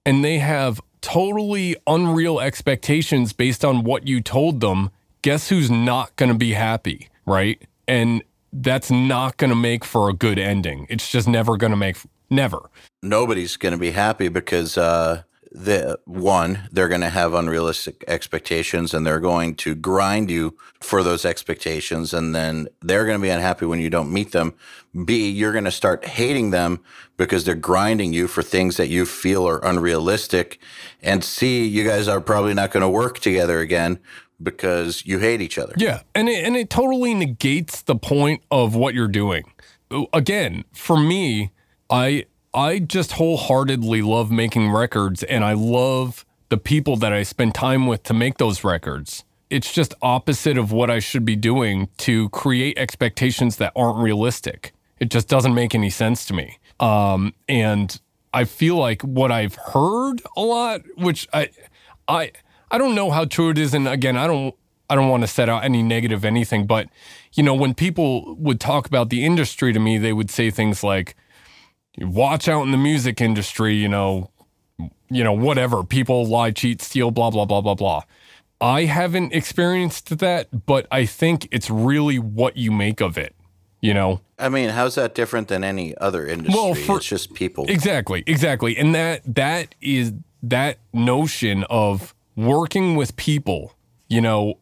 and they have totally unreal expectations based on what you told them, guess who's not going to be happy, right? And that's not going to make for a good ending. It's just never going to make, never. Nobody's going to be happy because they're going to have unrealistic expectations, and they're going to grind you for those expectations, and then they're going to be unhappy when you don't meet them. B, you're going to start hating them because they're grinding you for things that you feel are unrealistic. And C, you guys are probably not going to work together again because you hate each other. Yeah, and it totally negates the point of what you're doing. Again, for me, I just wholeheartedly love making records, and I love the people that I spend time with to make those records. It's just opposite of what I should be doing to create expectations that aren't realistic. It just doesn't make any sense to me. And I feel like what I've heard a lot, which I don't know how true it is, and again, I don't want to set out any negative anything, but you know, when people would talk about the industry to me, they would say things like, watch out in the music industry, you know, whatever, people lie, cheat, steal, blah, blah, blah, blah, blah. I haven't experienced that, but I think it's really what you make of it, you know? I mean, how's that different than any other industry? Well, it's just people. Exactly. And that is that notion of working with people, you know,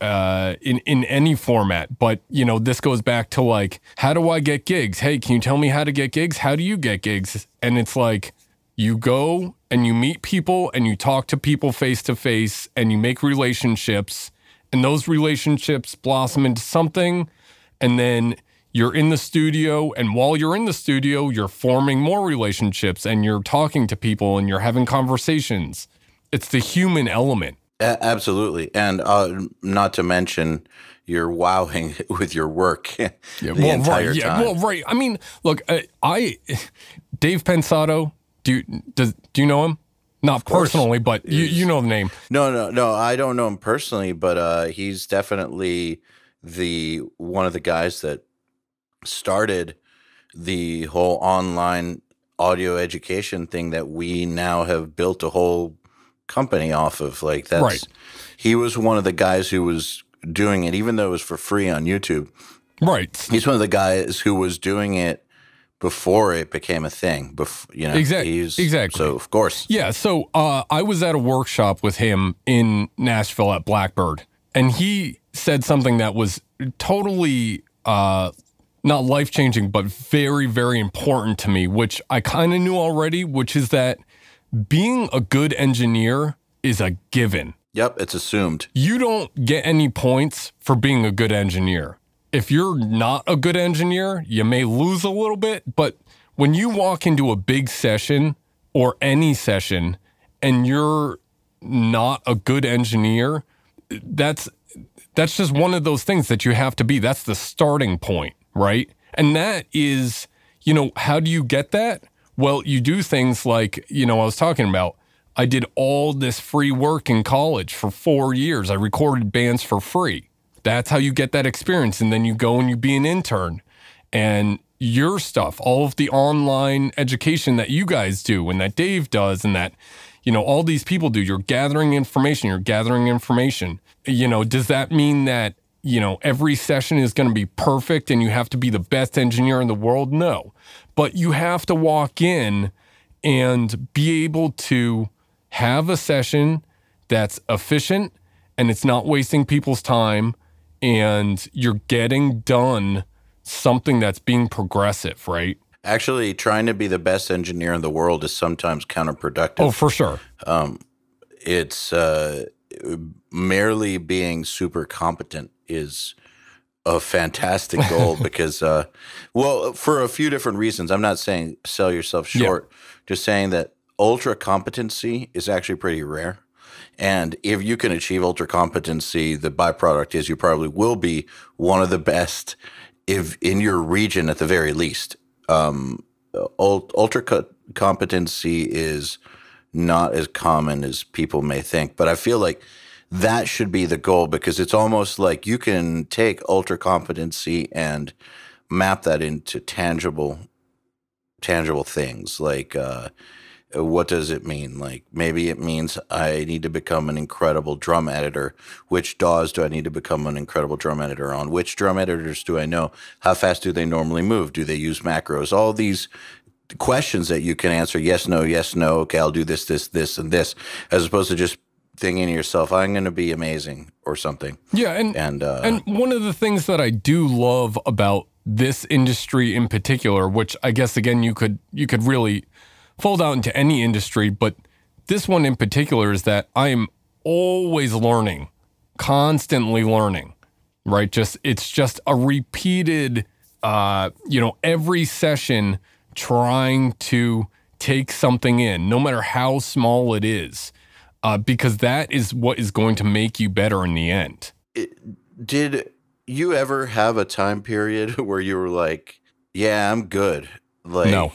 in any format. But, you know, this goes back to like, how do I get gigs? Hey, can you tell me how to get gigs? How do you get gigs? And it's like, you go and you meet people and you talk to people face to face and you make relationships, and those relationships blossom into something. And then you're in the studio, and while you're in the studio, you're forming more relationships and you're talking to people and you're having conversations. It's the human element. Absolutely. And not to mention you're wowing with your work the entire time. Well, right. I mean, look, Dave Pensato, do you know him? Not personally, but you know the name. No. I don't know him personally, but he's definitely one of the guys that started the whole online audio education thing that we now have built a whole company off of. Like that's right. He was one of the guys who was doing it, even though it was for free on YouTube. Right. He's one of the guys who was doing it before it became a thing. You know, exactly. So of course. Yeah. So I was at a workshop with him in Nashville at Blackbird, and he said something that was totally not life-changing, but very, very important to me, which I kind of knew already, which is that being a good engineer is a given. Yep, it's assumed. You don't get any points for being a good engineer. If you're not a good engineer, you may lose a little bit, but when you walk into a big session or any session and you're not a good engineer, that's just one of those things that you have to be. That's the starting point, right? And that is, you know, how do you get that? Well, you do things like, you know, I was talking about, I did all this free work in college for 4 years. I recorded bands for free. That's how you get that experience. And then you go and you be an intern. And your stuff, all of the online education that you guys do and that Dave does and that, you know, all these people do, you're gathering information. You know, does that mean that, you know, every session is going to be perfect and you have to be the best engineer in the world? No. But you have to walk in and be able to have a session that's efficient and it's not wasting people's time, and you're getting done something that's being progressive, right? Actually, trying to be the best engineer in the world is sometimes counterproductive. Oh, for sure. It's merely being super competent is a fantastic goal because, well, for a few different reasons. I'm not saying sell yourself short, just saying that ultra competency is actually pretty rare. And if you can achieve ultra competency, the byproduct is you probably will be one of the best if in your region at the very least. Ultra competency is not as common as people may think, but I feel like that should be the goal because it's almost like you can take ultra competency and map that into tangible things. Like, what does it mean? Like maybe it means I need to become an incredible drum editor. Which DAWs do I need to become an incredible drum editor on? Which drum editors do I know? How fast do they normally move? Do they use macros? All these questions that you can answer yes, no, okay, I'll do this, this, and this, as opposed to just thinking to yourself, I'm going to be amazing or something. Yeah, and one of the things that I do love about this industry in particular, which I guess again you could really fold out into any industry, but this one in particular is that I am always learning. constantly learning, right? It's just a repeated, every session trying to take something in, no matter how small it is, because that is what is going to make you better in the end. Did you ever have a time period where you were like, yeah, I'm good? Like, no,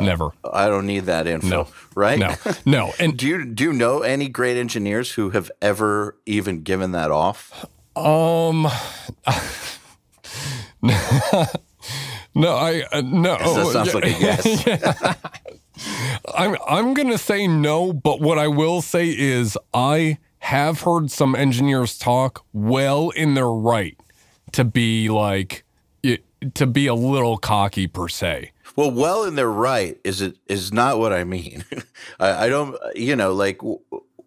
never. I don't need that info, no, right? No. And do you know any great engineers who have ever even given that off? No, no. That sounds like a yes. Yeah. I'm gonna say no, but what I will say is I have heard some engineers talk well in their right to be like to be a little cocky per se. Well in their right is not what I mean. I don't, like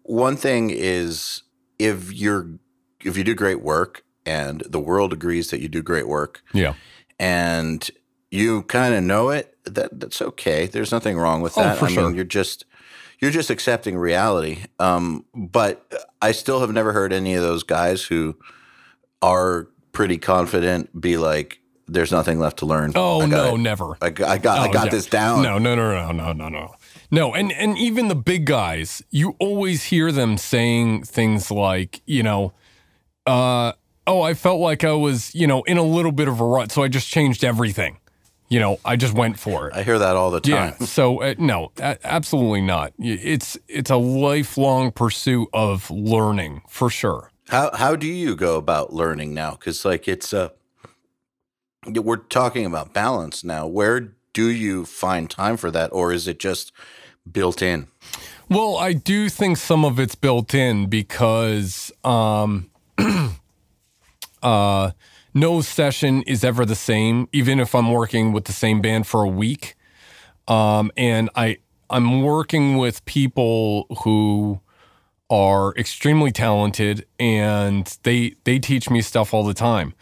one thing is if you do great work and the world agrees that you do great work. Yeah. And you kind of know it, that's okay. There's nothing wrong with that. For sure. Mean, you're just accepting reality. But I still have never heard any of those guys who are pretty confident be like, there's nothing left to learn. Oh, no, never. I got this down. No. No, and even the big guys, you always hear them saying things like, I felt like I was, in a little bit of a rut, so I just changed everything. I just went for it. I hear that all the time. Yeah, so no, absolutely not. It's a lifelong pursuit of learning, for sure. How do you go about learning now? Because it's we're talking about balance now. Where do you find time for that, or is it just built in? Well, I do think some of it's built in because no session is ever the same, even if I'm working with the same band for a week. And I'm working with people who are extremely talented, and they teach me stuff all the time.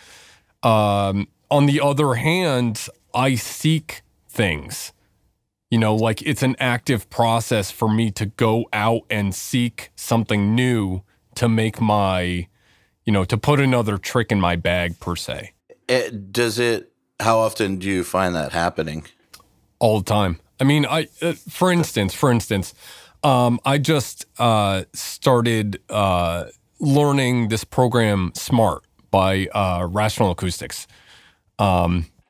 On the other hand, I seek things. Like it's an active process for me to go out and seek something new to make my, to put another trick in my bag per se. How often do you find that happening? All the time. I mean, for instance, I just started learning this program Smaart by Rational Acoustics.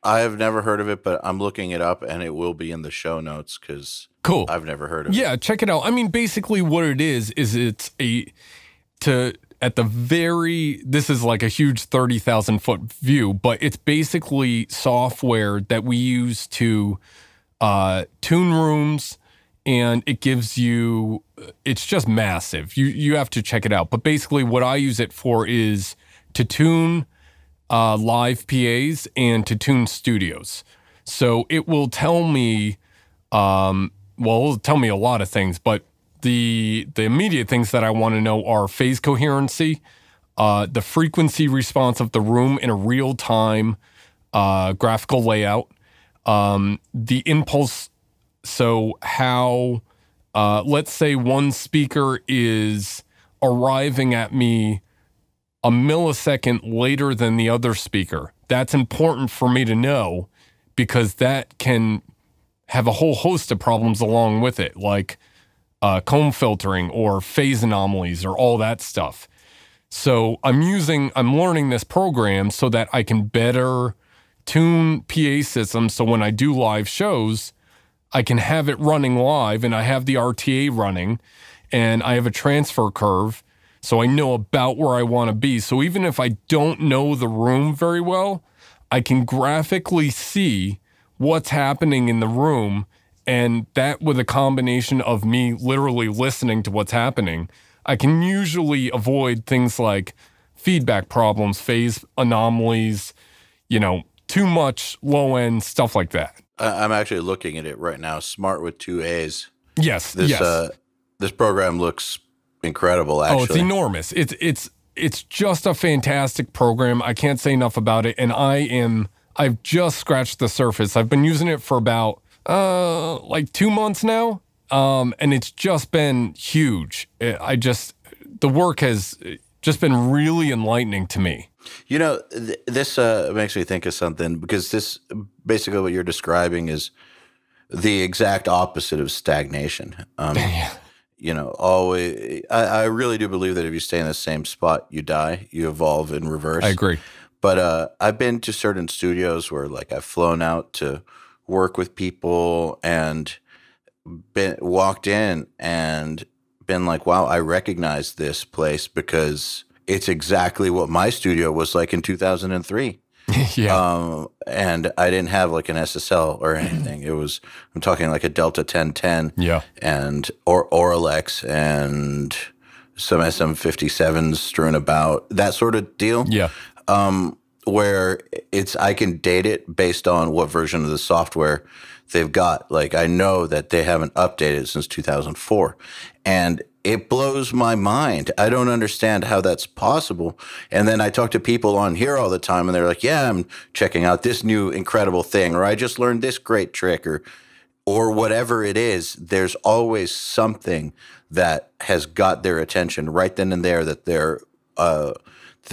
I have never heard of it, but I'm looking it up, and it will be in the show notes because cool. I've never heard of it. Yeah, check it out. I mean, basically what it is this is like a huge 30,000 foot view, but it's basically software that we use to tune rooms, and it gives you, it's just massive. You have to check it out. But basically what I use it for is to tune live PAs and to tune studios. So it will tell me, it'll tell me a lot of things, but the immediate things that I want to know are phase coherency, the frequency response of the room in a real-time graphical layout, the impulse. So how, let's say one speaker is arriving at me a millisecond later than the other speaker. That's important for me to know because that can have a whole host of problems along with it, like comb filtering or phase anomalies or all that stuff. So I'm learning this program so that I can better tune PA systems. So when I do live shows, I can have it running live, and I have the RTA running, and I have a transfer curve. So I know about where I want to be. So even if I don't know the room very well, I can graphically see what's happening in the room. And that, with a combination of me literally listening to what's happening, I can usually avoid things like feedback problems, phase anomalies, too much low end, stuff like that. I'm actually looking at it right now. Smaart with 2 A's. Yes. This program looks incredible, actually. Oh, it's enormous. It's just a fantastic program. I can't say enough about it. And I've just scratched the surface. I've been using it for about 2 months now. And it's just been huge. The work has, just been really enlightening to me. You know, this makes me think of something, because this basically what you're describing is the exact opposite of stagnation. You know, always, I really do believe that if you stay in the same spot, you die, you evolve in reverse. I agree. But I've been to certain studios where, like, I've flown out to work with people and walked in and been like, wow, I recognize this place because it's exactly what my studio was like in 2003. Yeah. And I didn't have like an SSL or anything. It was, I'm talking like a Delta 1010 and or Oralex and some SM57s strewn about, that sort of deal. Yeah. Where I can date it based on what version of the software they've got. Like, I know that they haven't updated since 2004, and it blows my mind. I don't understand how that's possible. And then I talk to people on here all the time, and they're like, yeah, I'm checking out this new incredible thing, or I just learned this great trick, or whatever it is. There's always something that has got their attention right then and there that they're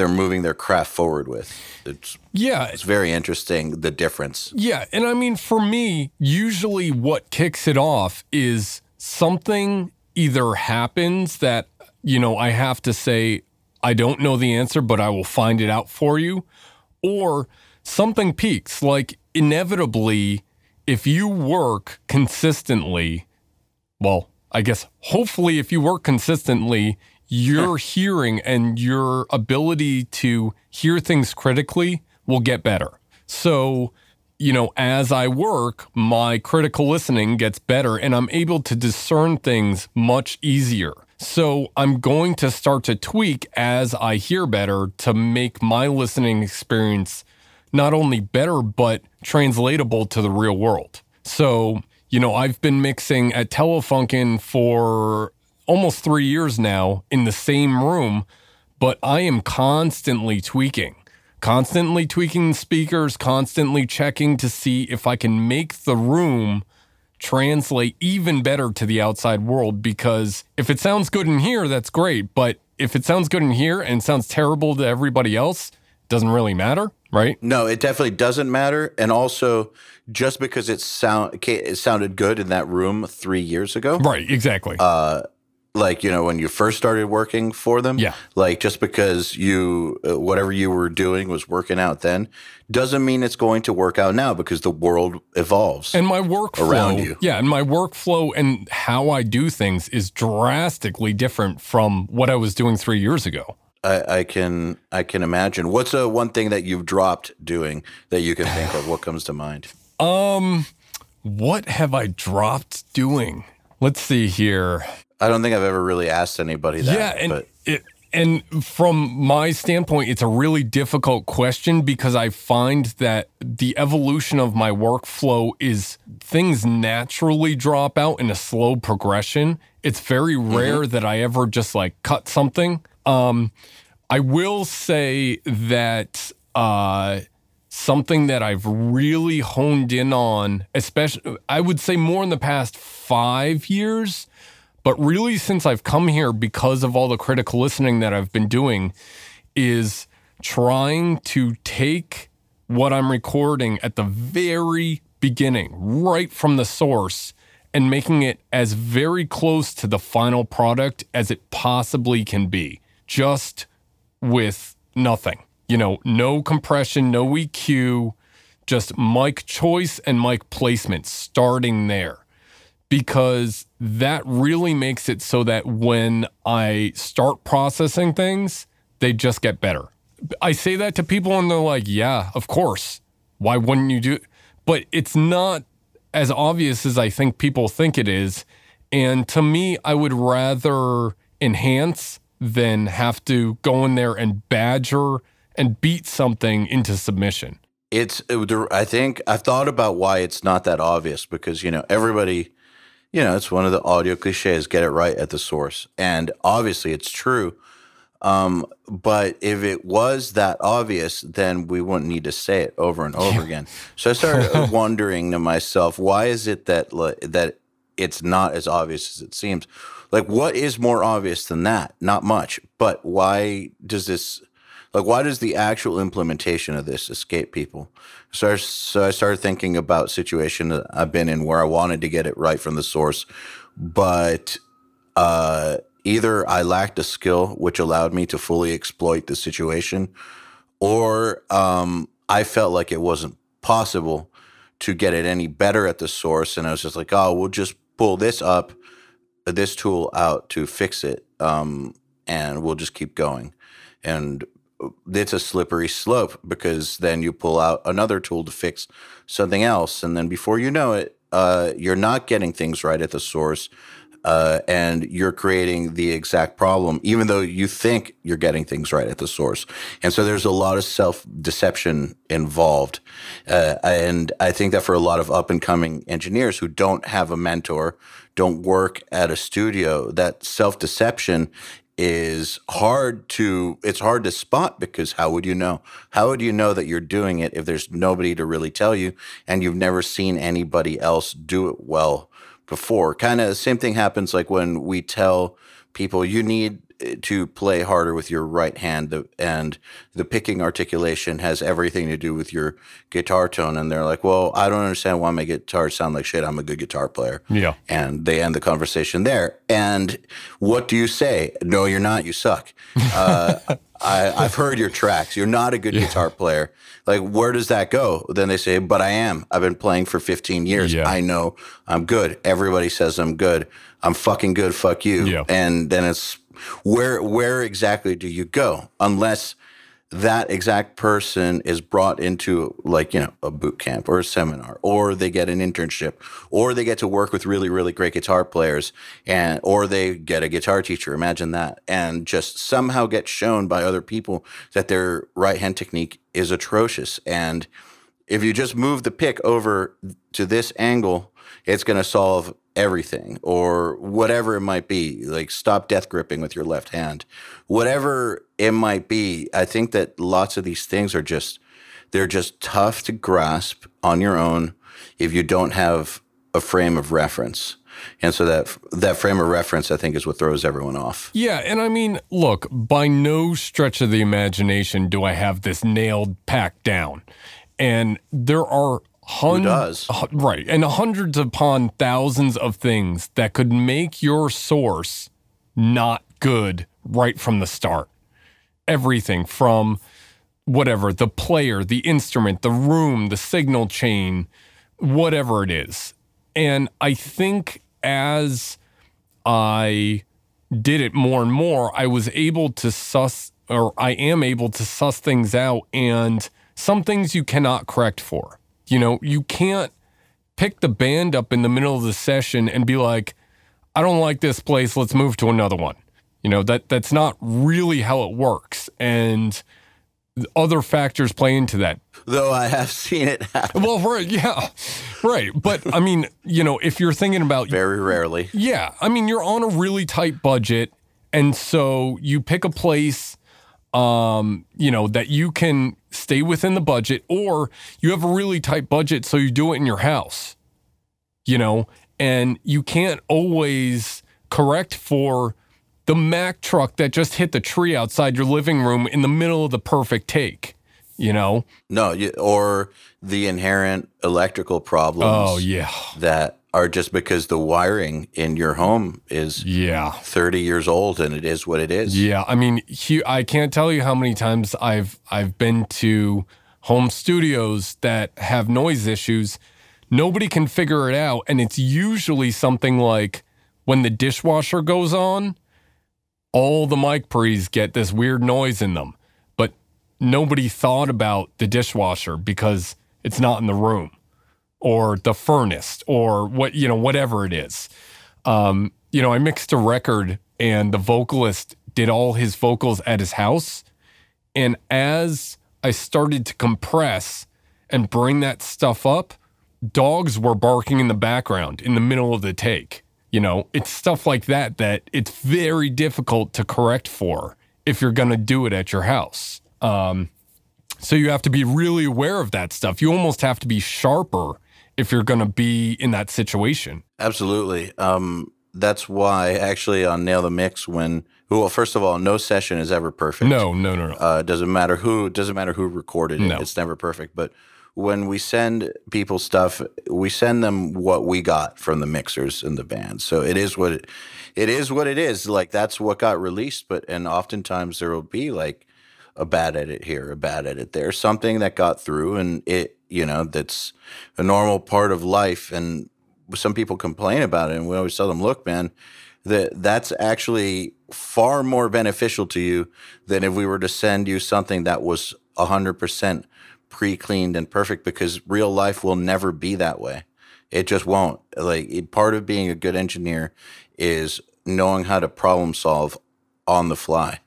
moving their craft forward with. It's very interesting, the difference. Yeah, and I mean, for me, usually what kicks it off is something either happens that, you know, I have to say, I don't know the answer, but I will find it out for you, or something peaks. Like, inevitably, if you work consistently, well, I guess hopefully if you work consistently, your hearing and your ability to hear things critically will get better. So, you know, as I work, my critical listening gets better and I'm able to discern things much easier. So I'm going to start to tweak as I hear better to make my listening experience not only better, but translatable to the real world. So, you know, I've been mixing at Telefunken for almost 3 years now in the same room, but I am constantly tweaking the speakers, constantly checking to see if I can make the room translate even better to the outside world. Because if it sounds good in here, that's great. But if it sounds good in here and sounds terrible to everybody else, it doesn't really matter, right? No, it definitely doesn't matter. And also, just because it sounded good in that room 3 years ago. Right, exactly. Like, you know, when you first started working for them, like, just because you, whatever you were doing was working out then, doesn't mean it's going to work out now, because the world evolves. And my workflow around you. Yeah, and my workflow and how I do things is drastically different from what I was doing 3 years ago. I can imagine. What's one thing that you've dropped doing that you can think of? What comes to mind? What have I dropped doing? Let's see here. I don't think I've ever really asked anybody that. Yeah, and from my standpoint, it's a really difficult question, because I find that the evolution of my workflow is things naturally drop out in a slow progression. It's very rare that I ever just like cut something. I will say that something that I've really honed in on, especially, I would say more in the past 5 years, but really since I've come here, because of all the critical listening that I've been doing, is trying to take what I'm recording at the very beginning, right from the source, and making it as very close to the final product as it possibly can be, just with nothing. You know, no compression, no EQ, just mic choice and mic placement starting there. Because that really makes it so that when I start processing things, they just get better. I say that to people and they're like, yeah, of course. Why wouldn't you do it? But it's not as obvious as I think people think it is. And to me, I would rather enhance than have to go in there and badger and beat something into submission. I think I've thought about why it's not that obvious, because, you know, everybody, you know, it's one of the audio cliches, get it right at the source. And obviously it's true. But if it was that obvious, then we wouldn't need to say it over and over again. So I started wondering to myself, why is it that it's not as obvious as it seems? Like, what is more obvious than that? Not much. But why does this, like, why does the actual implementation of this escape people? So I started thinking about situation that I've been in where I wanted to get it right from the source, but either I lacked a skill which allowed me to fully exploit the situation, or I felt like it wasn't possible to get it any better at the source. And I was just like, oh, we'll just pull this tool out to fix it, and we'll just keep going. And it's a slippery slope, because then you pull out another tool to fix something else, and then before you know it, you're not getting things right at the source, and you're creating the exact problem, even though you think you're getting things right at the source. And so there's a lot of self-deception involved. And I think that for a lot of up-and-coming engineers who don't have a mentor, don't work at a studio, that self-deception is hard to spot, because how would you know? How would you know that you're doing it if there's nobody to really tell you, and you've never seen anybody else do it well before? Kind of the same thing happens like when we tell people you need to play harder with your right hand, and the picking articulation has everything to do with your guitar tone, and they're like, well, I don't understand why my guitars sound like shit. I'm a good guitar player. Yeah. And they end the conversation there. And what do you say? No, you're not. You suck. I've heard your tracks. You're not a good guitar player. Like, where does that go? Then they say, but I am. I've been playing for 15 years. Yeah. I know I'm good. Everybody says I'm good. I'm fucking good. Fuck you. Yeah. And then it's, where exactly do you go? Unless that exact person is brought into, like, you know, a boot camp or a seminar, or they get an internship, or they get to work with really, really great guitar players, or they get a guitar teacher. Imagine that. And just somehow get shown by other people that their right hand technique is atrocious. And if you just move the pick over to this angle, it's going to solve everything, or whatever it might be. Like, stop death gripping with your left hand, whatever it might be. I think that lots of these things are they're just tough to grasp on your own if you don't have a frame of reference. And so that frame of reference, I think, is what throws everyone off. Yeah, and I mean, look, by no stretch of the imagination do I have this nailed, packed down. And there are right, and hundreds upon thousands of things that could make your source not good right from the start. Everything from whatever, the player, the instrument, the room, the signal chain, whatever it is. And I think as I did it more and more, I was able to I am able to suss things out, and some things you cannot correct for. You know, you can't pick the band up in the middle of the session and be like, I don't like this place, let's move to another one. You know, that's not really how it works. And other factors play into that. Though I have seen it happen. Well, right, yeah, right. But, I mean, you know, if you're thinking about... Very rarely. Yeah, I mean, you're on a really tight budget, and so you pick a place... you know, that you can stay within the budget, or you have a really tight budget, so you do it in your house, you know, and you can't always correct for the Mack truck that just hit the tree outside your living room in the middle of the perfect take, you know? No, or the inherent electrical problems. Oh, yeah. That are just because the wiring in your home is 30 years old, and it is what it is. Yeah, I mean, I can't tell you how many times I've been to home studios that have noise issues. Nobody can figure it out, and it's usually something like when the dishwasher goes on, all the mic pre's get this weird noise in them, but nobody thought about the dishwasher because it's not in the room. Or the furnace, or whatever it is. You know, I mixed a record, and the vocalist did all his vocals at his house. And as I started to compress and bring that stuff up, dogs were barking in the background in the middle of the take. You know, it's stuff like that it's very difficult to correct for if you're going to do it at your house. So you have to be really aware of that stuff. You almost have to be sharper if you're going to be in that situation. Absolutely. that's why actually on Nail the Mix well, first of all, no session is ever perfect. No. It doesn't matter who recorded it. No. It's never perfect. But when we send people stuff, we send them what we got from the mixers and the band. So it is what it is. Like, that's what got released. And oftentimes there will be like a bad edit here, a bad edit there, something that got through, and that's a normal part of life. And some people complain about it, and we always tell them, look, man, that's actually far more beneficial to you than if we were to send you something that was 100% pre-cleaned and perfect, because real life will never be that way. It just won't. Like, part of being a good engineer is knowing how to problem solve on the fly.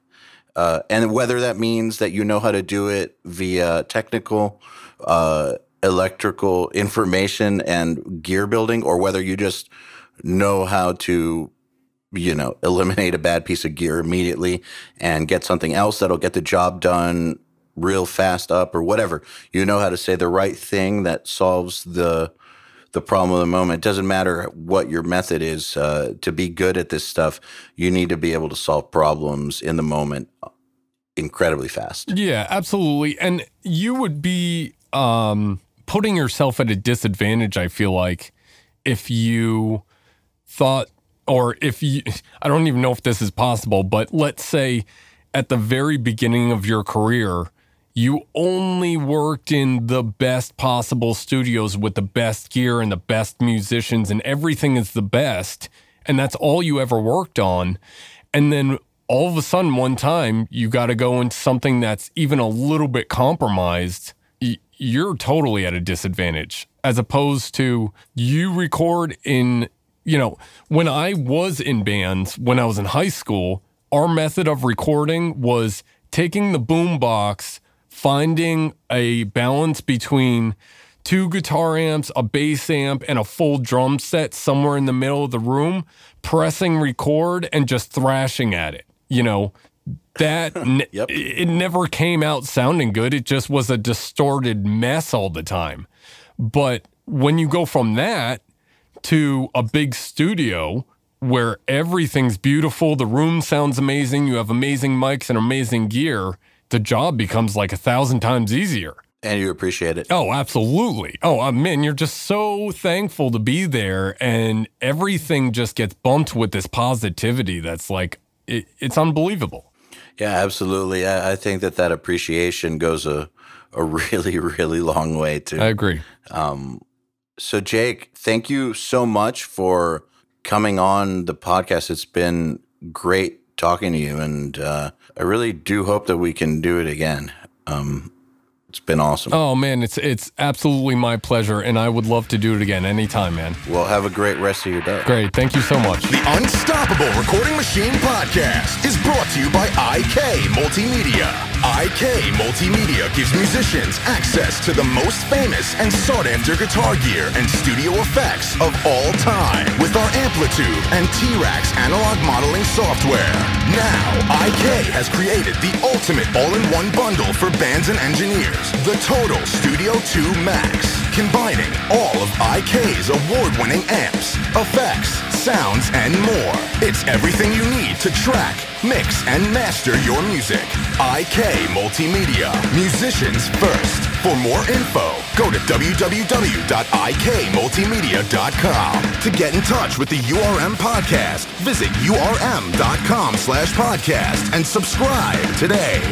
And whether that means that you know how to do it via technical, electrical information and gear building, or whether you just know how to, eliminate a bad piece of gear immediately and get something else that'll get the job done real fast up, or whatever. You know how to say the right thing that solves the problem of the moment. It doesn't matter what your method is. To be good at this stuff, you need to be able to solve problems in the moment incredibly fast. Yeah, absolutely. And you would be putting yourself at a disadvantage, I feel like, if you thought, or if you, I don't even know if this is possible, but let's say at the very beginning of your career, you only worked in the best possible studios with the best gear and the best musicians, and everything is the best, and that's all you ever worked on. And then all of a sudden, one time, you got to go into something that's even a little bit compromised. You're totally at a disadvantage, as opposed to you record in, when I was in bands, when I was in high school, our method of recording was taking the boombox, finding a balance between 2 guitar amps, a bass amp, and a full drum set somewhere in the middle of the room, pressing record and just thrashing at it. Yep. It never came out sounding good. It just was a distorted mess all the time. But when you go from that to a big studio where everything's beautiful, the room sounds amazing, you have amazing mics and amazing gear, the job becomes like 1,000 times easier. And you appreciate it. Oh, absolutely. Oh, man, you're just so thankful to be there, and everything just gets bumped with this positivity that's like, it's unbelievable. Yeah, absolutely. I think that appreciation goes a really, really long way, too. I agree. So, Jake, thank you so much for coming on the podcast. It's been great talking to you, and I really do hope that we can do it again. It's been awesome. Oh, man, it's absolutely my pleasure, and I would love to do it again anytime, man. Well, have a great rest of your day. Great. Thank you so much. The Unstoppable Recording Machine Podcast is brought to you by IK Multimedia. IK Multimedia gives musicians access to the most famous and sought-after guitar gear and studio effects of all time with our Amplitude and T-Rax analog modeling software. Now, IK has created the ultimate all-in-one bundle for bands and engineers. The Total Studio 2 Max, combining all of IK's award-winning amps, effects, sounds, and more. It's everything you need to track, mix, and master your music. IK Multimedia, musicians first. For more info, go to www.ikmultimedia.com. To get in touch with the URM Podcast, visit urm.com/podcast and subscribe today.